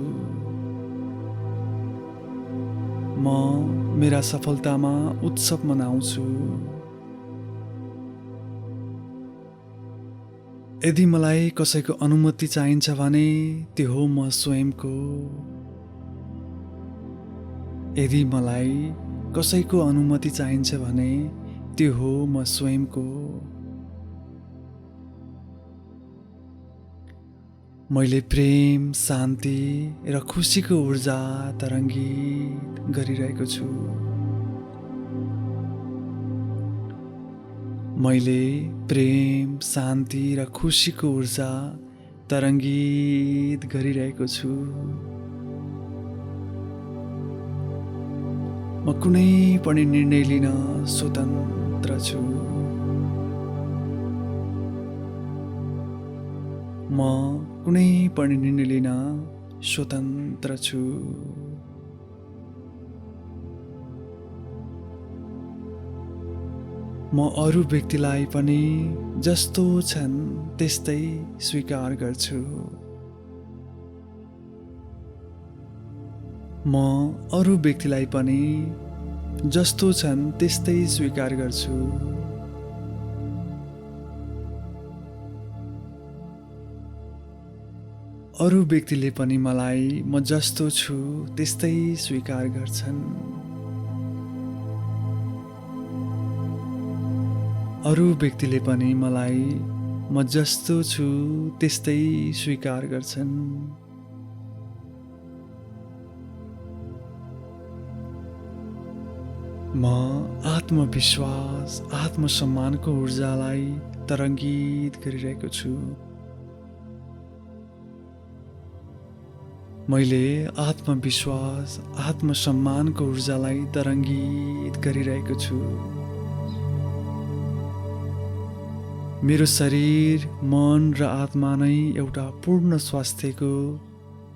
म मेरा सफलतामा उत्सव मनाउँछु। यदि मलाई कसैको अनुमति चाहिन्छ भने त्यो हो म स्वयंको। यदि मलाई कसैको अनुमति चाहिन्छ भने त्यो हो म स्वयंको। मैले प्रेम, शान्ति र खुसीको ऊर्जा तरङ्गित गरिरहेको छु। मैले प्रेम, शान्ति र खुसीको ऊर्जा तरङ्गित गरिरहेको छु। म कुनै पनि निर्णय लिन स्वतन्त्र छु। म कुनै पनि निर्णय लिन स्वतन्त्र छु। म अरू व्यक्तिलाई पनि जस्तो छन् त्यस्तै स्वीकार गर्छु। म अरू व्यक्तिलाई पनि जस्तो छन् त्यस्तै स्वीकार गर्छु। अरू व्यक्तिले पनि मलाई म जस्तो छु त्यस्तै स्वीकार गर्छन्। अरू व्यक्तिले पनि मलाई म जस्तो छु त्यस्तै स्वीकार गर्छन्। म आत्मविश्वास, आत्मसम्मानको ऊर्जालाई तरङ्गित गरिरहेको छु। मैले आत्मविश्वास, आत्मसम्मानको ऊर्जालाई तरङ्गित गरिरहेको छु। मेरो शरीर, मन र आत्मा नै एउटा पूर्ण स्वास्थ्यको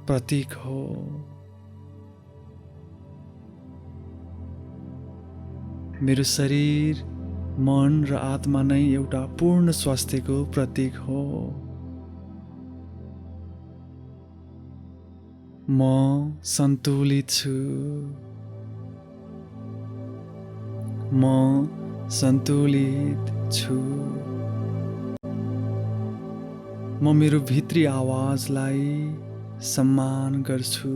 प्रतीक हो। मेरो शरीर, मन र आत्मा नै एउटा पूर्ण स्वास्थ्यको प्रतीक हो। म सन्तुलित छु। म सन्तुलित छु। म मेरो भित्री आवाजलाई सम्मान गर्छु।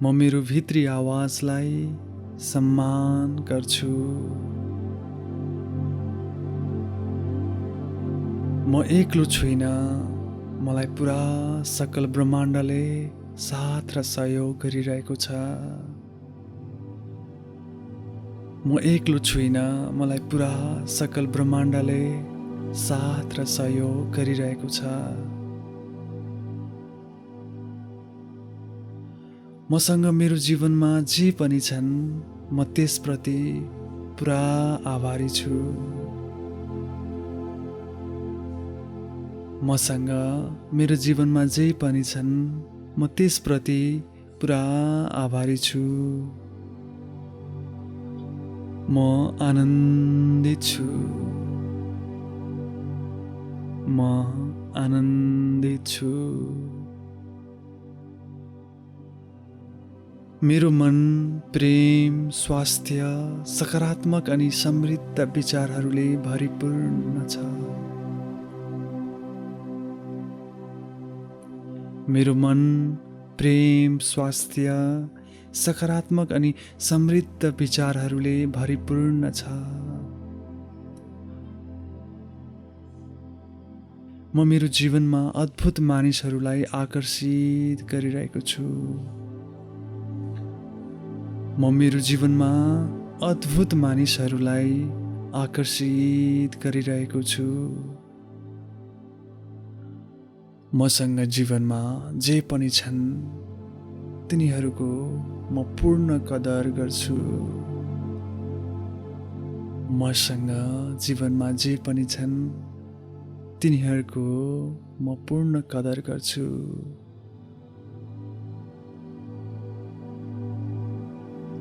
म मेरो भित्री आवाजलाई सम्मान गर्छु। म एक्लो छुइनँ। मलाई पुरा सकल ब्रह्माण्डले साथ र सहयोग गरिरहेको छ। म एक्लो छुइनँ। मलाई पुरा सकल ब्रह्माण्डले साथ र सहयोग गरिरहेको छ। मसँग मेरो जीवनमा जे पनि छन् म त्यसप्रति पुरा आभारी छु। मसँग मेरो जीवनमा जे पनि छन् म त्यसप्रति पुरा आभारी छु। म आनन्दित छु। म आनन्दित छु। मेरो मन प्रेम, स्वास्थ्य, सकारात्मक अनि समृद्ध विचारहरूले भरिपूर्ण छ। मेरो मन प्रेम, स्वास्थ्य, सकारात्मक अनि समृद्ध विचारहरूले भरिपूर्ण छ। म मेरो जीवनमा अद्भुत मानिसहरूलाई आकर्षित गरिरहेको छु। म मेरो जीवनमा अद्भुत मानिसहरूलाई आकर्षित गरिरहेको छु। मसँग जीवनमा जे पनि छन् तिनीहरूको म पूर्ण कदर गर्छु। मसँग जीवनमा जे पनि छन् तिनीहरूको म पूर्ण कदर गर्छु।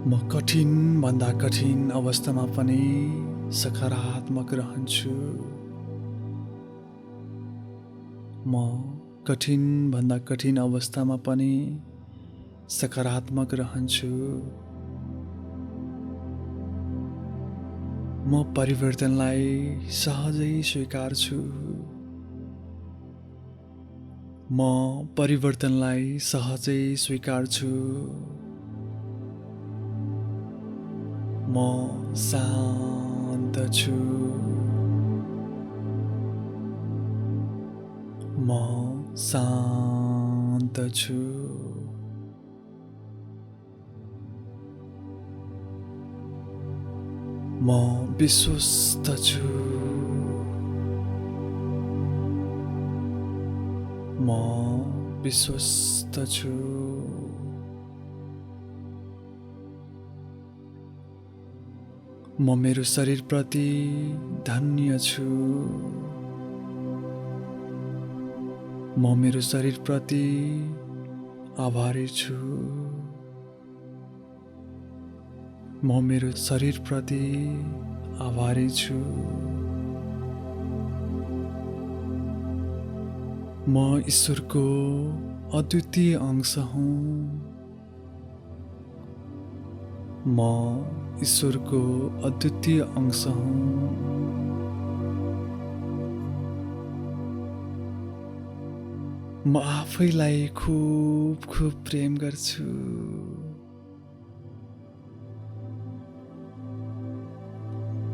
म कठिन भन्दा कठिन अवस्थामा पनि सकारात्मक रहन्छु। म कठिन भन्दा कठिन अवस्थामा पनि सकारात्मक रहन्छु। म परिवर्तनलाई सहजै स्वीकार्छु। म परिवर्तनलाई सहजै स्वीकार्छु। म शान्त छु। म शान्त छु। म विश्वस्त छु। म विश्वस्त छु। म मेरो शरीरप्रति धन्य छु। म मेरो शरीरप्रति आभारी छु। म मेरो शरीरप्रति आभारी छु। म ईश्वरको अद्वितीय अंश हुँ। म ईश्वरको अद्वितीय अंश हुँ। म आफैलाई खूब खूब प्रेम गर्छु।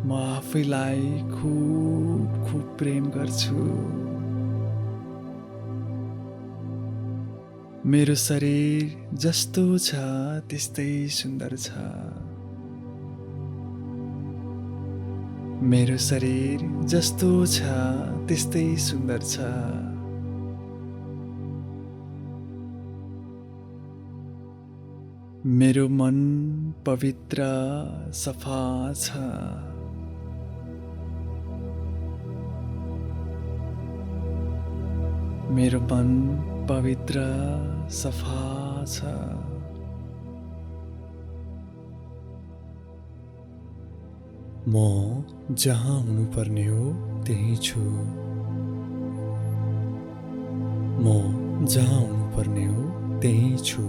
म आफैलाई खूब खूब प्रेम गर्छु। मेरो शरीर जस्तो छ त्यस्तै सुन्दर छ। मेरो शरीर जस्तो छ त्यस्तै सुन्दर छ। मेरो मन पवित्र सफा छ। मेरो मन पवित्र सफा छ। म जहाँ हुनुपर्ने हो त्यही छु। म जहाँ हुनुपर्ने हो त्यही छु।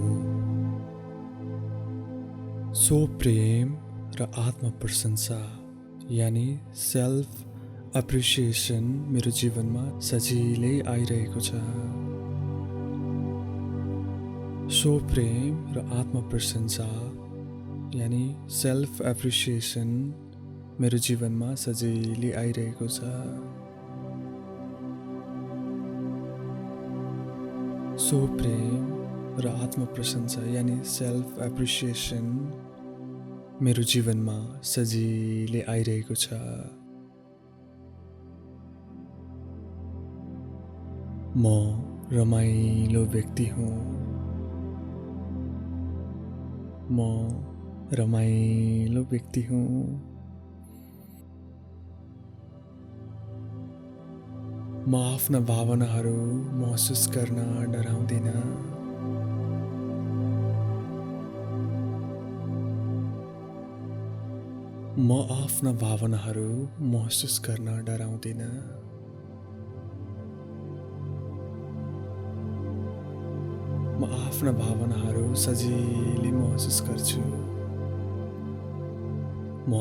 सो प्रेम र आत्म प्रशंसा यानि सेल्फ एप्रिसिएसन मेरो जीवनमा सजिलै आइरहेको छ। सो प्रेम र आत्म प्रशंसा यानि सेल्फ एप्रिसिएसन मेरो जीवनमा सजिलै आइरहेको छ। सो प्रेम र आत्म प्रशंसा यानि सेल्फ एप्रिसिएसन मेरो जीवनमा सजिलै आइरहेको छ। म रमाइलो व्यक्ति हुँ। म रमाइलो व्यक्ति हुँ। म आफ्ना भावनाहरू महसुस गर्न डराउँदिन। म आफ्ना भावनाहरू महसुस गर्न डराउँदिन। म आफ्ना भावनाहरू सजिलै महसुस गर्छु। म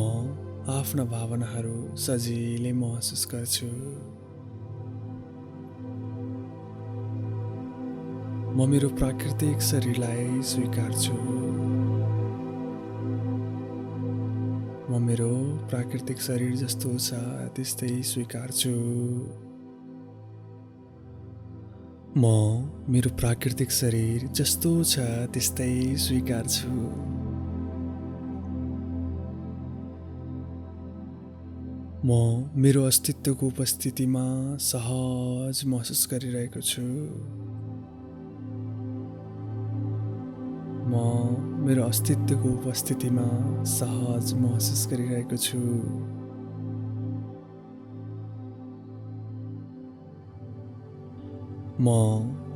आफ्ना भावनाहरू सजिलै महसुस गर्छु। म मेरो प्राकृतिक शरीरलाई स्वीकार्छु। म मेरो प्राकृतिक शरीर जस्तो छ त्यस्तै स्वीकार्छु। म मेरो प्राकृतिक शरीर जस्तो छ त्यस्तै स्वीकार्छु। म मेरो अस्तित्वको उपस्थितिमा सहज महसुस गरिरहेको छु। म मेरो अस्तित्वको उपस्थितिमा सहज महसुस गरिरहेको छु। म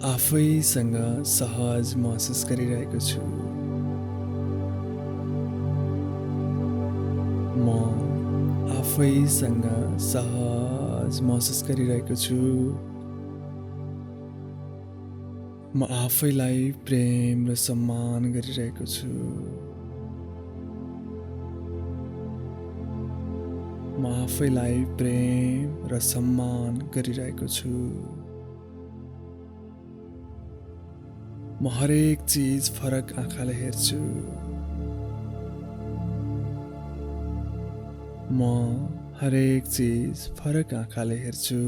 आफैसँग सहज महसुस गरिरहेको छु। म आफैसँग सहज महसुस गरिरहेको छु। म आफैलाई प्रेम र सम्मान गरिरहेको छु। म आफैलाई प्रेम र सम्मान गरिरहेको छु। म हरेक चिज फरक आँखाले हेर्छु। म हरेक चिज फरक आँखाले हेर्छु।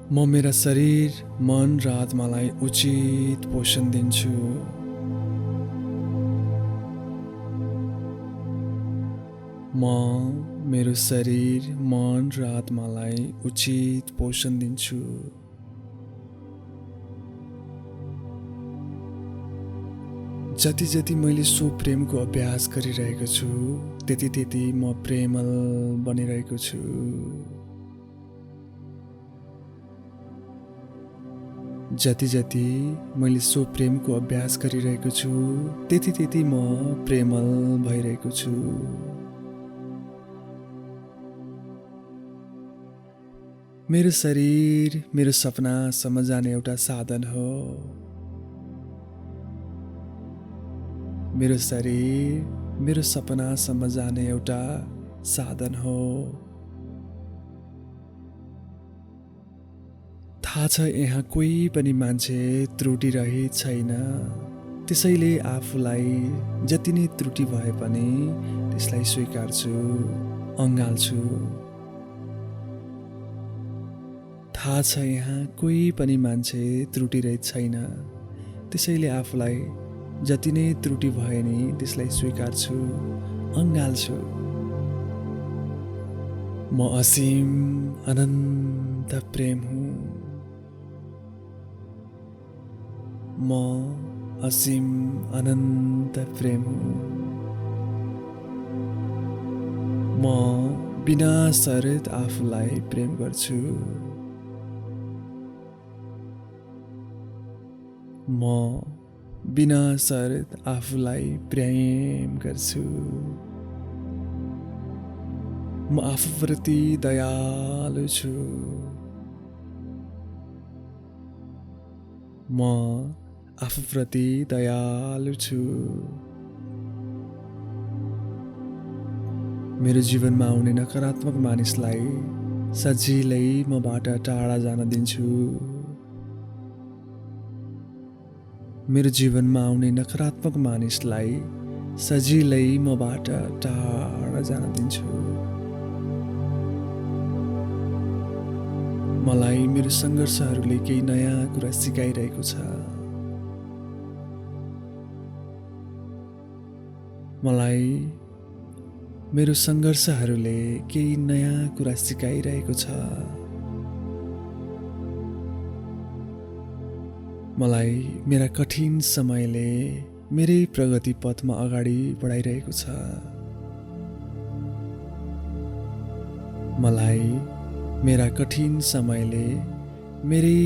म मेरा शरीर, मन र आत्मालाई उचित पोषण दिन्छु। म मेरो शरीर, मन र आत्मालाई उचित पोषण दिन्छु। जति जति मैले स्वप्रेमको अभ्यास गरिरहेको छु त्यति त्यति म प्रेमल बनिरहेको छु। जति जति मैले स्वप्रेमको अभ्यास गरिरहेको छु त्यति त्यति म प्रेमल भइरहेको छु। मेरो शरीर मेरो सपनासम्म जाने एउटा साधन हो। मेरो शरीर मेरो सपनासम्म जाने एउटा साधन हो। थाहा छ यहाँ कोही पनि मान्छे त्रुटिरहित छैन, त्यसैले आफूलाई जति नै त्रुटि भए पनि त्यसलाई स्वीकार्छु, अँगाल्छु। थाहा छ यहाँ कोही पनि मान्छे त्रुटिरहित छैन, त्यसैले आफूलाई जति नै त्रुटि भए नि त्यसलाई स्वीकार्छु, अँगाल्छु। म असीम अनन्त प्रेम हुँ। म असीम अनन्त प्रेम हुँ। म बिना शर्त आफूलाई प्रेम गर्छु। म बिना शर्त आफूलाई प्रेम गर्छु। म आफूप्रति दयालु छु। म आफूप्रति दयालु छु। मेरो जीवनमा आउने नकारात्मक मानिसलाई सजिलै मबाट टाढा जान दिन्छु। मेरो जीवनमा आउने नकारात्मक मानिसलाई सजिलै मबाट टाढा जान दिन्छु। मलाई मेरो सङ्घर्षहरूले केही नयाँ कुरा सिकाइरहेको छ। मलाई मेरो सङ्घर्षहरूले केही नयाँ कुरा सिकाइरहेको छ। मलाई मेरा कठिन समयले मेरै प्रगति पथमा अगाडि बढाइरहेको छ। मलाई मेरा कठिन समयले मेरै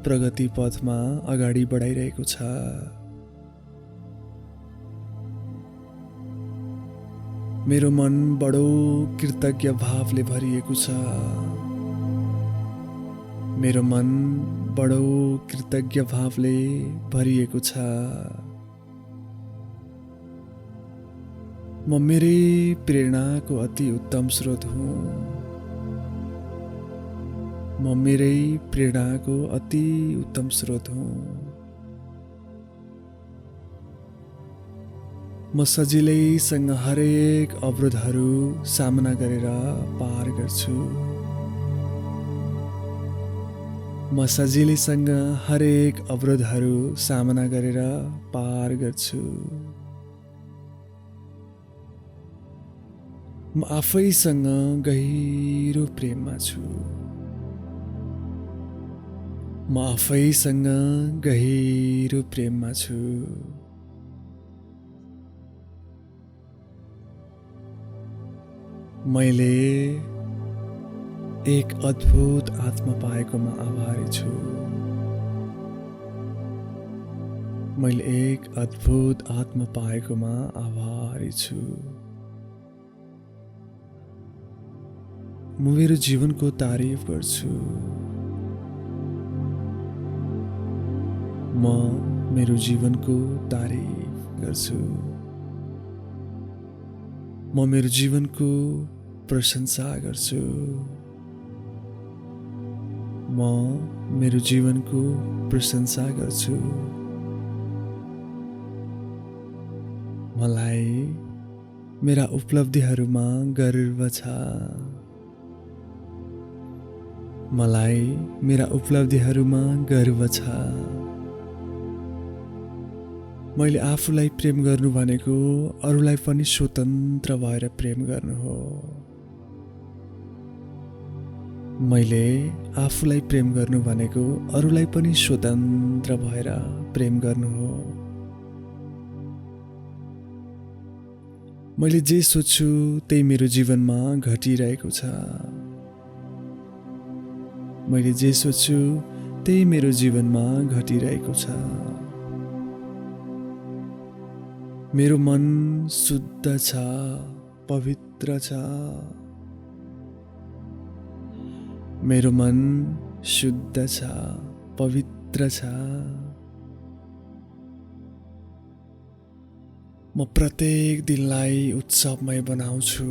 प्रगति पथमा अगाडि बढाइरहेको छ। मेरो मन बडो कृतज्ञ भावले भरिएको छ। मेरो मन बडो कृतज्ञ भावले भरिएको छ। म मेरै प्रेरणाको अति उत्तम स्रोत हुँ। म मेरै प्रेरणाको अति उत्तम स्रोत हुँ। म सजिलैसँग हरेक अवरोधहरू सामना गरेर पार गर्छु। म सजिलैसँग हरेक अवरोधहरू सामना गरेर पार गर्छु। म आफैसँग गहिरो प्रेममा छु। म आफैसँग गहिरो प्रेममा छु। मैले एक अद्भुत आत्मा पाएकोमा आभारी छु। मैले एक अद्भुत आत्मा पाएकोमा आभारी छु। म मेरो जीवनको तारिफ गर्छु। म मेरो जीवनको तारिफ गर्छु। म मेरो जीवनको प्रशंसा गर्छु। म मेरो जीवनको प्रशंसा गर्छु। मलाई मेरा उपलब्धिहरूमा गर्व छ। मलाई मेरा उपलब्धिहरूमा गर्व छ। मैले आफूलाई प्रेम गर्नु भनेको अरूलाई पनि स्वतन्त्र भएर प्रेम गर्नु हो। मैले आफूलाई प्रेम गर्नु भनेको अरूलाई पनि स्वतन्त्र भएर प्रेम गर्नु हो। मैले जे सोच्छु त्यही मेरो जीवनमा घटिरहेको छ। मैले जे सोच्छु त्यही मेरो जीवनमा घटिरहेको छ। मेरो मन शुद्ध छ, पवित्र छ। मेरो मन शुद्ध छ, पवित्र छ। म प्रत्येक दिनलाई उत्सवमय बनाउँछु।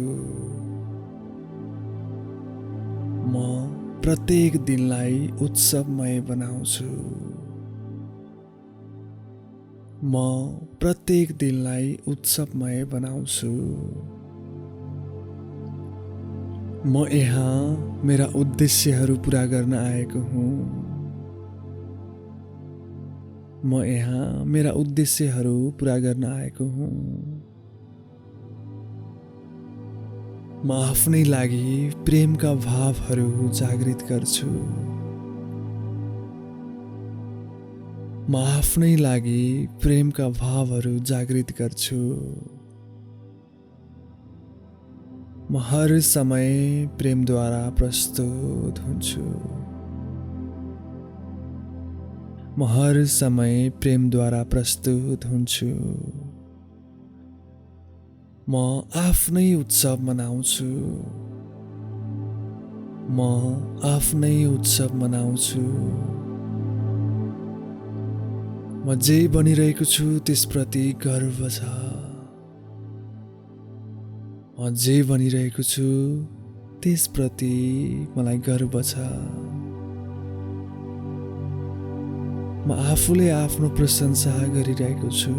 म प्रत्येक दिनलाई उत्सवमय बनाउँछु। म प्रत्येक दिनलाई उत्सवमय बनाउँछु। म यहाँ मेरा उद्देश्यहरू पुरा गर्न आएको हुँ। म यहाँ मेरा उद्देश्यहरू पुरा गर्न आएको हुँ। म आफ्नै लागि प्रेमका भावहरू जागृत गर्छु। म आफ्नै लागि प्रेमका भावहरू जागृत गर्छु। म हर समय प्रेमद्वारा प्रस्तुत हुन्छु। म हर समय प्रेमद्वारा प्रस्तुत हुन्छु। म आफ्नै उत्सव मनाउँछु। म आफ्नै उत्सव मनाउँछु। म जे बनिरहेको छु त्यसप्रति गर्व छ। म जे बनिरहेको छु त्यसप्रति मलाई गर्व छ। म आफूले आफ्नो प्रशंसा गरिरहेको छु।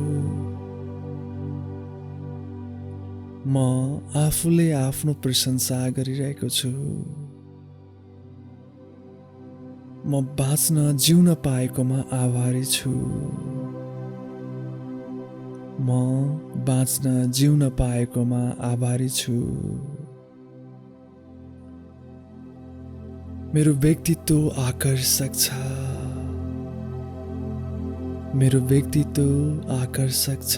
म आफूले आफ्नो प्रशंसा गरिरहेको छु। म बाँच्न जिउन पाएकोमा आभारी छु। म बाँच्न जिउन पाएकोमा आभारी छु। मेरो व्यक्तित्व आकर्षक छ। मेरो व्यक्तित्व आकर्षक छ।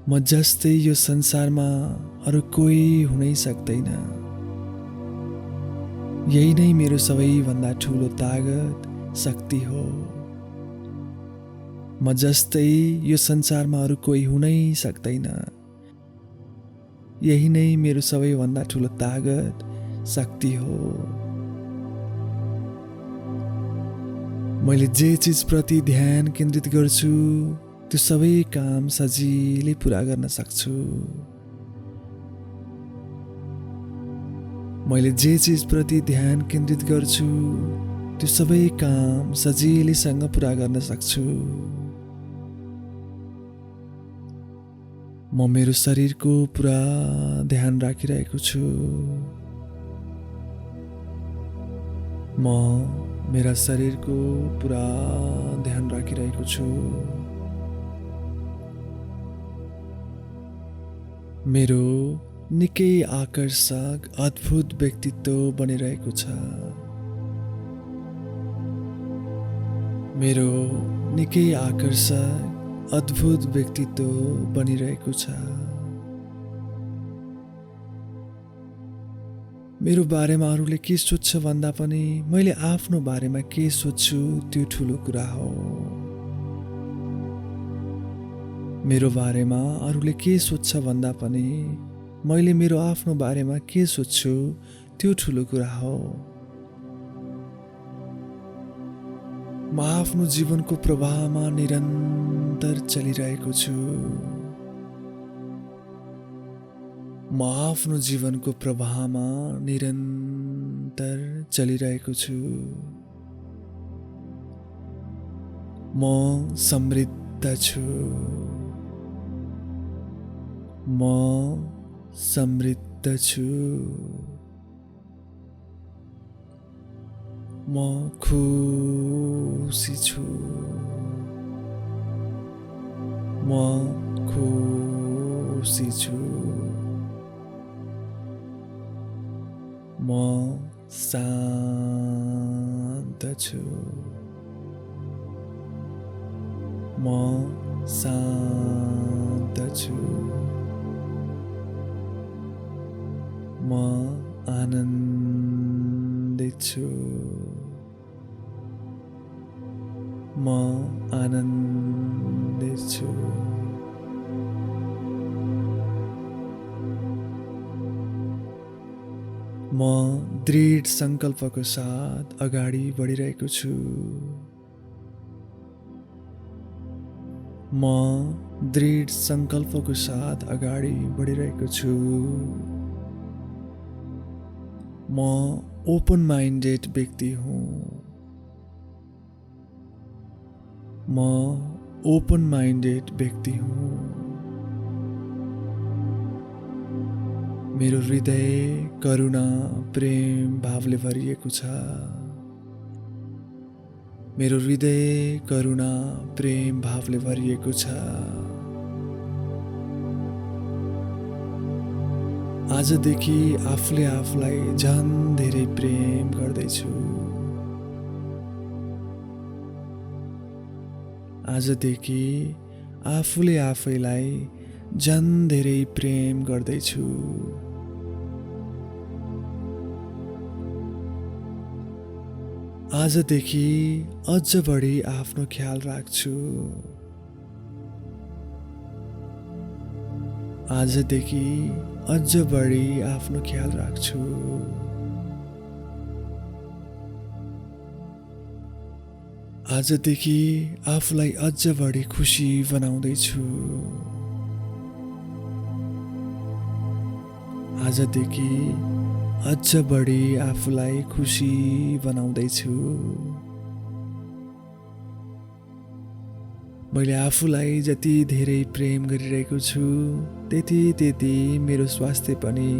म जस्तै यो संसारमा अरू कोही हुनै सक्दैन। यही नै मेरो सबैभन्दा ठुलो तागत शक्ति हो। म जस्तै यो संसारमा अरू कोही हुनै सक्दैन। यही नै मेरो सबैभन्दा ठुलो तागत शक्ति हो। मैले जे चिजप्रति ध्यान केन्द्रित गर्छु त्यो सबै काम सजिलै पुरा गर्न सक्छु। मैले जे चिजप्रति ध्यान केन्द्रित गर्छु त्यो सबै काम सजिलैसँग पुरा गर्न सक्छु। म मेरो शरीरको पुरा ध्यान राखिरहेको छु। म मेरा शरीरको पुरा ध्यान राखिरहेको छु। मेरो निकै आकर्षक अद्भुत व्यक्तित्व बनिरहेको छ। मेरो निकै आकर्षक अद्भुत व्यक्तित्व बनिरहेको छ। मेरो बारेमा अरूले के सोध्छ भन्दा पनि मैले आफ्नो बारेमा के सोच्छु त्यो ठुलो कुरा हो। मेरो बारेमा अरूले के सोध्छ भन्दा पनि मैले मेरो आफ्नो बारेमा के सोच्छु त्यो ठुलो कुरा हो। म आफ्नो जीवनको प्रवाहमा निरन्तर चलिरहेको छु। म आफ्नो जीवनको प्रवाहमा निरन्तर चलिरहेको छु। म समृद्ध छु। म समृद्ध छु। म खुसी छु। म खुसी छु। म शान्त छु। म शान्त छु। म आनन्दित छु। म आनन्दित छु। म दृढ सङ्कल्पको साथ अगाडि बढिरहेको छु। म दृढ सङ्कल्पको साथ अगाडि बढिरहेको छु। म ओपन माइन्डेड व्यक्ति हुँ। म ओपन माइन्डेड व्यक्ति हुँ। मेरो हृदय करुणा प्रेम भावले भरिएको छ। मेरो हृदय करुणा प्रेम भावले भरिएको छ। आजदेखि आफूले आफूलाई झन् धेरै प्रेम गर्दैछु। आजदेखि आफूले आफैलाई झन् धेरै प्रेम गर्दैछु। आजदेखि अझ बढी आफ्नो ख्याल राख्छु। आजदेखि अझ बढी आफ्नो ख्याल राख्छु। आजदेखि आफूलाई अझ बढी खुसी बनाउँदैछु। आजदेखि अझ बढी आफूलाई खुसी बनाउँदैछु। मैले आफूलाई जति धेरै प्रेम गरिरहेको छु त्यति मेरो स्वास्थ्य पनि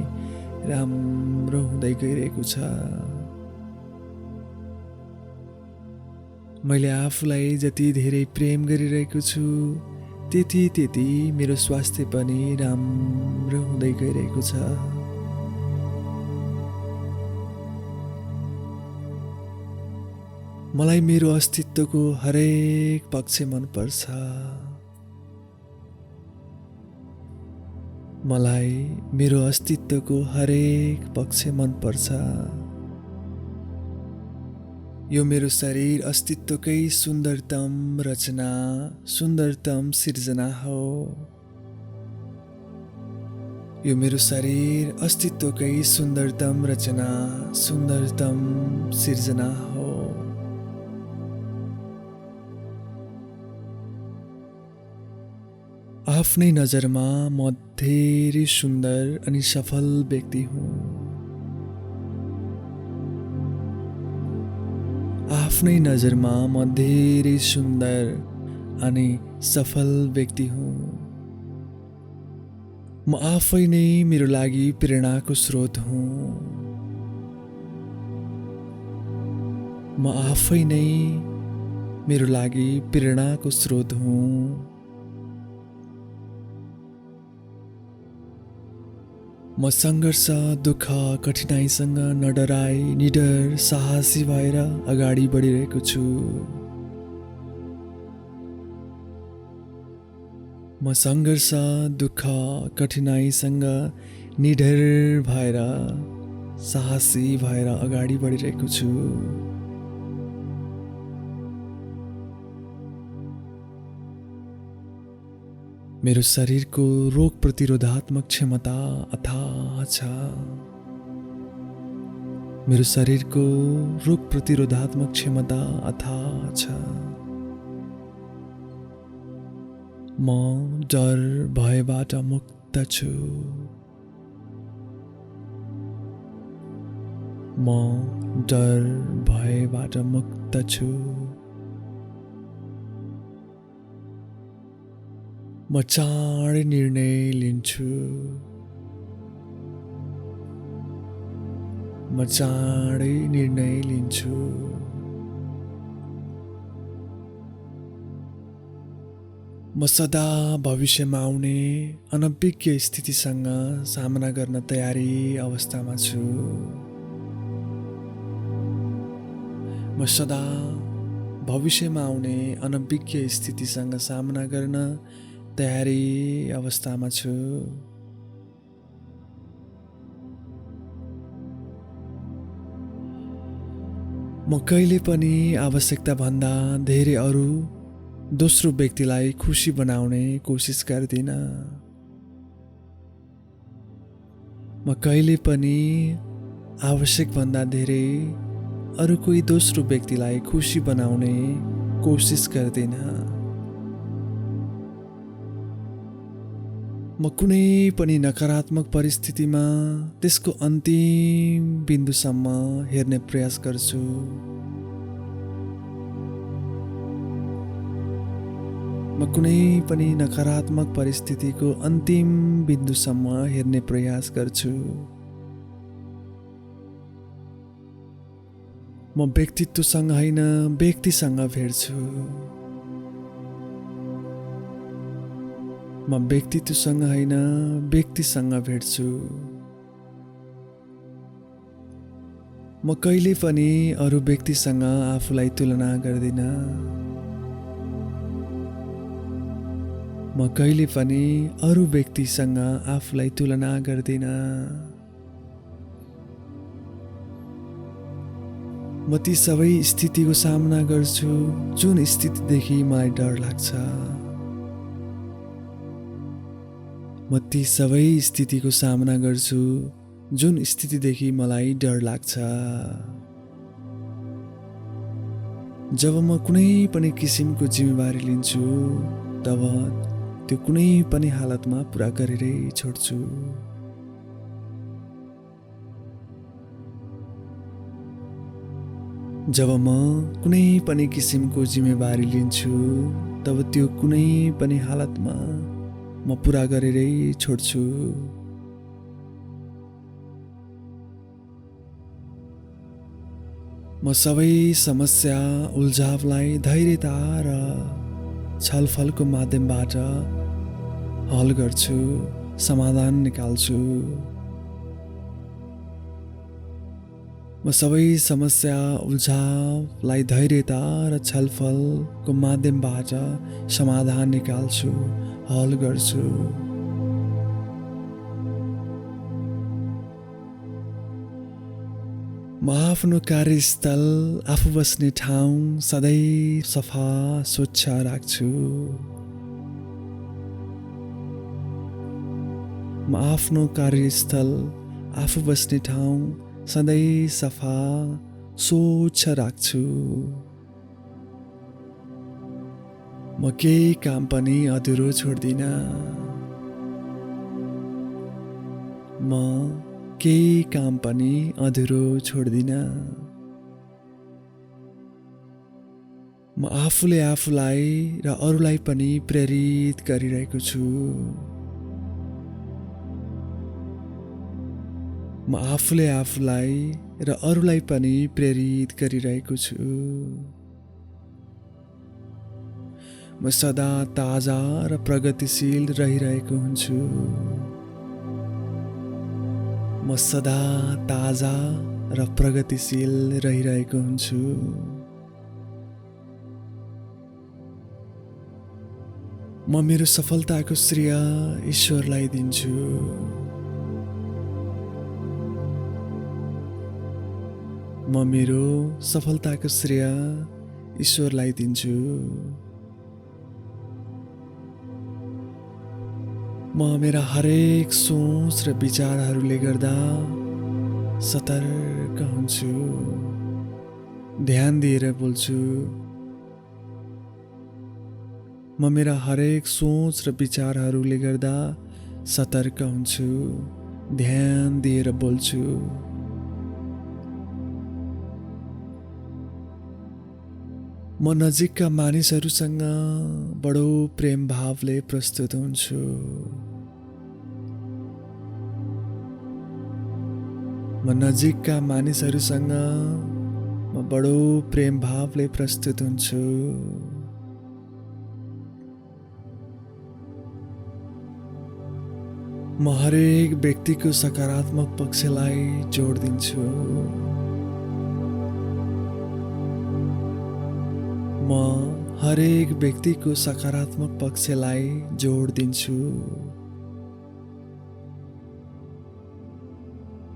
राम्रो हुँदै गइरहेको छ। मैले आफूलाई जति धेरै प्रेम गरिरहेको छु त्यति मेरो स्वास्थ्य पनि राम्रो हुँदै गइरहेको छ। मलाई मेरो अस्तित्वको हरेक पक्ष मनपर्छ। मलाई मेरो अस्तित्वको हरेक पक्ष मन पर्छ। यो मेरो शरीर अस्तित्वकै सुन्दरतम रचना, सुन्दरतम सिर्जना हो। यो मेरो शरीर अस्तित्वकै सुन्दरतम रचना, सुन्दरतम सिर्जना हो। आफ्नै नजरमा म धेरै सुन्दर अनि सफल व्यक्ति हुँ। आफ्नै नजरमा म धेरै सुन्दर अनि सफल व्यक्ति हुँ। म आफै नै मेरो लागि प्रेरणाको स्रोत हुँ। म आफै नै मेरो लागि प्रेरणाको स्रोत हुँ। म सङ्घर्ष, दुःख, कठिनाइसँग नडराई निडर साहसी भएर अगाडि बढिरहेको छु। म सङ्घर्ष, दुःख, कठिनाइसँग निडर भएर साहसी भएर अगाडि बढिरहेको छु। मेरो शरीरको रोग प्रतिरोधात्मक क्षमता अथाह छ। मेरो शरीरको रोग प्रतिरोधात्मक क्षमता अथाह छ। म डर भयबाट मुक्त छु। म डर भयबाट मुक्त छु। म चाँडै निर्णय लिन्छु। म चाँडै निर्णय लिन्छु। म सदा भविष्यमा आउने अनभिज्ञ स्थितिसँग सामना गर्न तयारी अवस्थामा छु। म सदा भविष्यमा आउने अनभिज्ञ स्थितिसँग सामना गर्न तयारी अवस्थामा छु। म कहिले पनि आवश्यकता भन्दा धेरै अरू दोस्रो व्यक्तिलाई खुसी बनाउने कोसिस गर्दिन। म कहिले पनि आवश्यक भन्दा धेरै अरू कोही दोस्रो व्यक्तिलाई खुसी बनाउने कोसिस गर्दिन। म कुनै पनि नकारात्मक परिस्थितिमा त्यसको अन्तिम बिन्दुसम्म हेर्ने प्रयास गर्छु। म कुनै पनि नकारात्मक परिस्थितिको अन्तिम बिन्दुसम्म हेर्ने प्रयास गर्छु। म व्यक्तित्वसँग होइन व्यक्तिसँग भेट्छु। म व्यक्तित्वसँग होइन व्यक्तिसँग भेट्छु। म कहिले पनि अरू व्यक्तिसँग आफूलाई तुलना गर्दिन। म कहिले पनि अरू व्यक्तिसँग आफूलाई तुलना गर्दिन। म ती सबै स्थितिको सामना गर्छु जुन स्थितिदेखि मलाई डर लाग्छ। म ती सबै स्थितिको सामना गर्छु जुन स्थितिदेखि मलाई डर लाग्छ। जब म कुनै पनि किसिमको जिम्मेवारी लिन्छु तब त्यो कुनै पनि हालतमा पुरा गरेरै छोड्छु। जब म कुनै पनि किसिमको जिम्मेवारी लिन्छु तब त्यो कुनै पनि हालतमा म पुरा गरेरै छोड्छु। म सबै समस्या उल्झावलाई धैर्यता र छलफलको माध्यमबाट हल गर्छु, समाधान निकाल्छु। म सबै समस्या उल्झावलाई धैर्यता र छलफलको माध्यमबाट समाधान निकाल्छु, हल गर्छु। म आफ्नो कार्यस्थल आफू बस्ने ठाउँ सधैँ सफा स्वच्छ राख्छु। म आफ्नो कार्यस्थल आफू बस्ने ठाउँ सधैँ सफा स्वच्छ राख्छु। म केही काम पनि अधुरो छोड्दिन। म केही काम पनि अधुरो छोड्दिन। म आफूले आफूलाई र अरूलाई पनि प्रेरित गरिरहेको छु। म आफूले आफूलाई र अरूलाई पनि प्रेरित गरिरहेको छु। म सदा ताजा र प्रगतिशील रहिरहेको हुन्छु। म सदा ताजा र प्रगतिशील रहिरहेको हुन्छु। म मेरो सफलताको श्रेय ईश्वरलाई दिन्छु। म मेरो सफलताको श्रेय ईश्वरलाई दिन्छु। म मेरा हरेक सोच र विचारहरूले गर्दा सतर्क हुन्छु। ध्यान दिएर बोल्छु। म मेरा हरेक सोच र विचारहरूले गर्दा सतर्क हुन्छु। ध्यान दिएर बोल्छु। म नजिकका मानिसहरूसँग बडो प्रेम भावले प्रस्तुत हुन्छु। म नजिकका मानिसहरूसँग म बडो प्रेम भावले प्रस्तुत हुन्छु। म हरेक व्यक्तिको सकारात्मक पक्षलाई जोड दिन्छु। म हरेक व्यक्तिको सकारात्मक पक्षलाई जोड दिन्छु।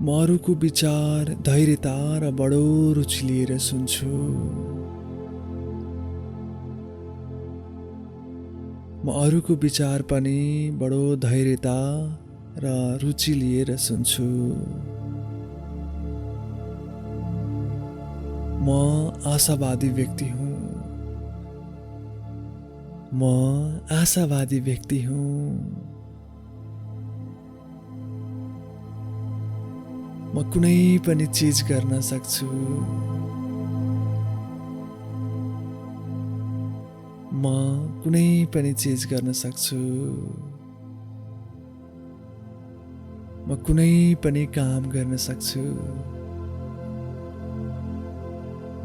म अरूको विचार धैर्यता र बडो रुचि लिएर सुन्छु। म अरूको विचार पनि बडो धैर्यता र रुचि लिएर सुन्छु। म आशावादी व्यक्ति हुँ। म आशावादी व्यक्ति हुँ। म कुनै पनि चिज गर्न सक्छु। म कुनै पनि चिज गर्न सक्छु। म कुनै पनि काम गर्न सक्छु।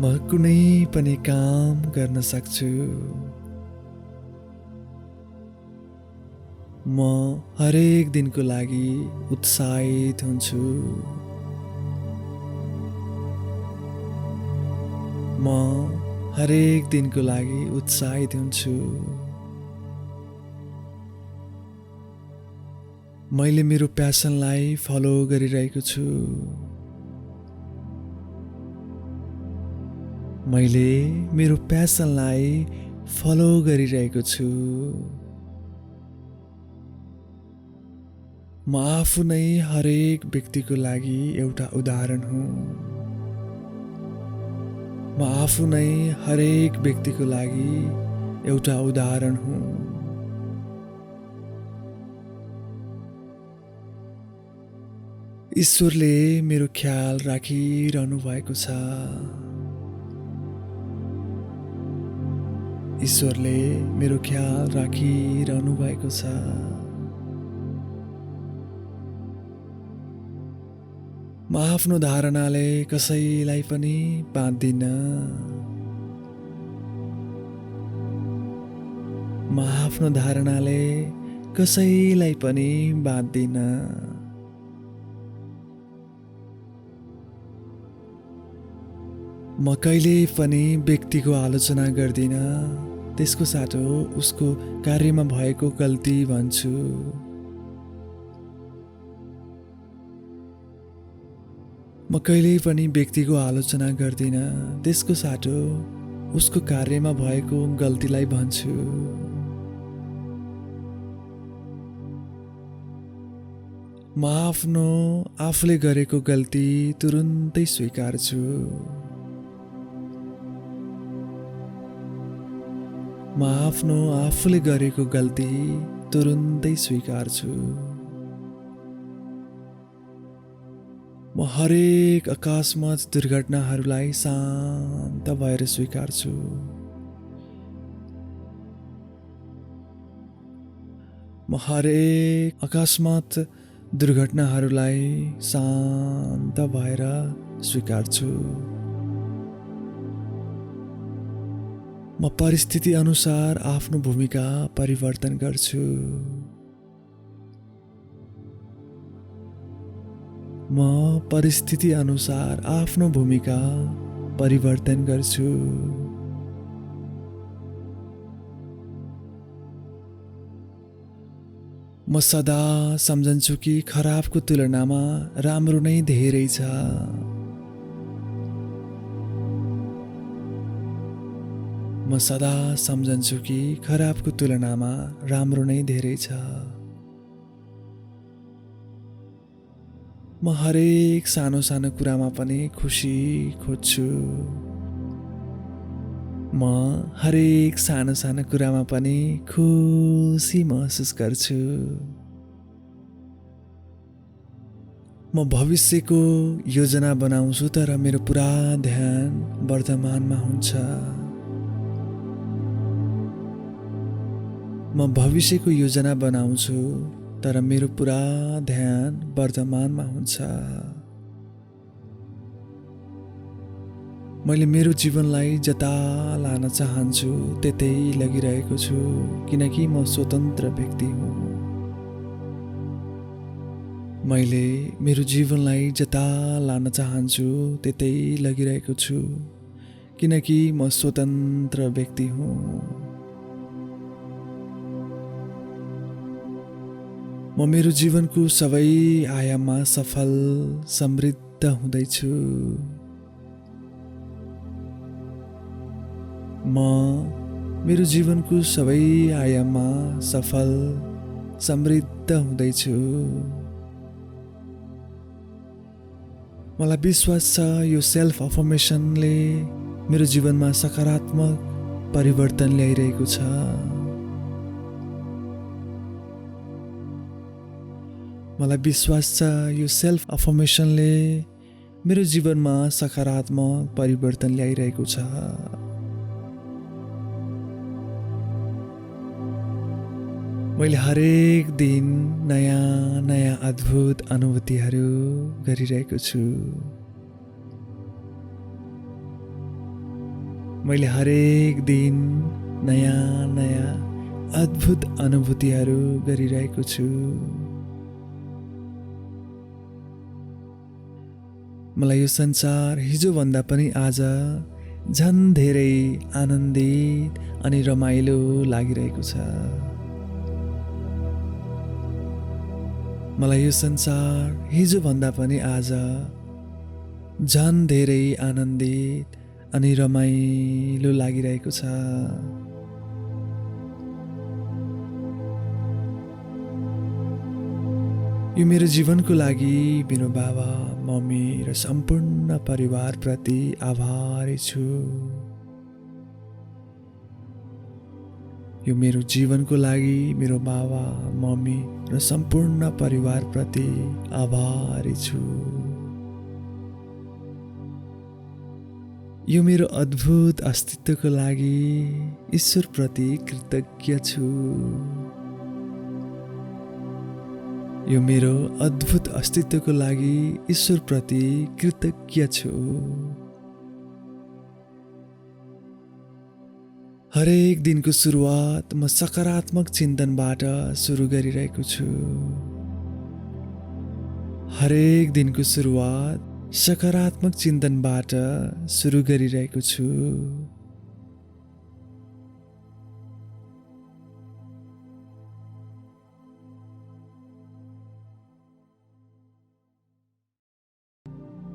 म कुनै पनि काम गर्न सक्छु। म हरेक दिनको लागि उत्साहित हुन्छु। म हरेक दिनको लागि उत्साहित हुन्छु। मैले मेरो प्यासनलाई फलो गरिरहेको छु। मैले मेरो प्यासनलाई फलो गरिरहेको छु। म आफू नै हरेक व्यक्तिको लागि एउटा उदाहरण हुँ। म आफू नै हरेक व्यक्तिको लागि एउटा उदाहरण हुँ। ईश्वरले मेरो ख्याल राखिरहनु भएको छ। ईश्वरले मेरो ख्याल राखिरहनु भएको छ। म आफ्नो धारणाले कसैलाई पनि बाँध्दिन। म आफ्नो धारणाले कसैलाई पनि बाँध्दिन। म कहिले पनि व्यक्तिको आलोचना गर्दिन, त्यसको साटो उसको कार्यमा भएको गल्ती भन्छु। म कहिल्यै पनि व्यक्तिको आलोचना गर्दिनँ, त्यसको साटो उसको कार्यमा भएको गल्तीलाई भन्छु। म आफ्नो आफूले गरेको गल्ती तुरुन्तै स्वीकार्छु। म आफ्नो आफूले गरेको गल्ती तुरुन्तै स्वीकार्छु। म हरेक अकस्मात दुर्घटनाहरूलाई शान्त भएर स्वीकार्छु। म हरेक अकस्मात दुर्घटनाहरूलाई शान्त भएर स्वीकार्छु। म परिस्थिति अनुसार आफ्नो भूमिका परिवर्तन गर्छु। म परिस्थिति अनुसार आफ्नो भूमिका परिवर्तन गर्छु। म सदा सम्झन्छु कि खराबको तुलनामा राम्रो नै धेरै छ। म सदा सम्झन्छु कि खराबको तुलनामा राम्रो नै धेरै छ। म हरेक सानो सानो कुरामा पनि खुसी खोज्छु। म हरेक सानो सानो कुरामा पनि खुसी महसुस गर्छु। म भविष्यको योजना बनाउँछु, तर मेरो पुरा ध्यान वर्तमानमा हुन्छ। म भविष्यको योजना बनाउँछु, तर मेरो पुरा ध्यान वर्तमानमा हुन्छ। मैले मेरो जीवनलाई जता लान चाहन्छु त्यतै लगिरहेको छु, किनकि म स्वतन्त्र व्यक्ति हुँ। मैले मेरो जीवनलाई जता लान चाहन्छु त्यतै लगिरहेको छु, किनकि म स्वतन्त्र व्यक्ति हुँ। म मेरो जीवनको सबै आयाममा सफल समृद्ध हुँदैछु। म मेरो जीवनको सबै आयाममा सफल समृद्ध हुँदैछु। मलाई विश्वास छ यो सेल्फ अफर्मेसनले मेरो जीवनमा सकारात्मक परिवर्तन ल्याइरहेको छ। मलाई विश्वास छ यो सेल्फ अफर्मेसनले मेरो जीवनमा सकारात्मक परिवर्तन ल्याइरहेको छ। मैले हरेक दिन नयाँ नयाँ अद्भुत अनुभूतिहरू गरिरहेको छु। मैले हरेक दिन नयाँ नयाँ अद्भुत अनुभूतिहरू गरिरहेको छु। मलाई यो संसार हिजोभन्दा पनि आज झन् धेरै आनन्दित अनि रमाइलो लागिरहेको छ। मलाई यो संसार हिजोभन्दा पनि आज झन् धेरै आनन्दित अनि रमाइलो लागिरहेको छ। यो मेरो जीवनको लागि मेरो बाबा मम्मी र सम्पूर्ण परिवारप्रति आभारी छु। यो मेरो जीवनको लागि मेरो बाबा मम्मी र सम्पूर्ण परिवारप्रति आभारी छु। यो मेरो अद्भुत अस्तित्वको लागि ईश्वरप्रति कृतज्ञ छु। यो मेरो अद्भुत अस्तित्वको लागि ईश्वरप्रति कृतज्ञ छु। हरेक दिनको सुरुवात म सकारात्मक चिन्तनबाट सुरु गरिरहेको छु। हरेक दिनको सुरुवात सकारात्मक चिन्तनबाट सुरु गरिरहेको छु।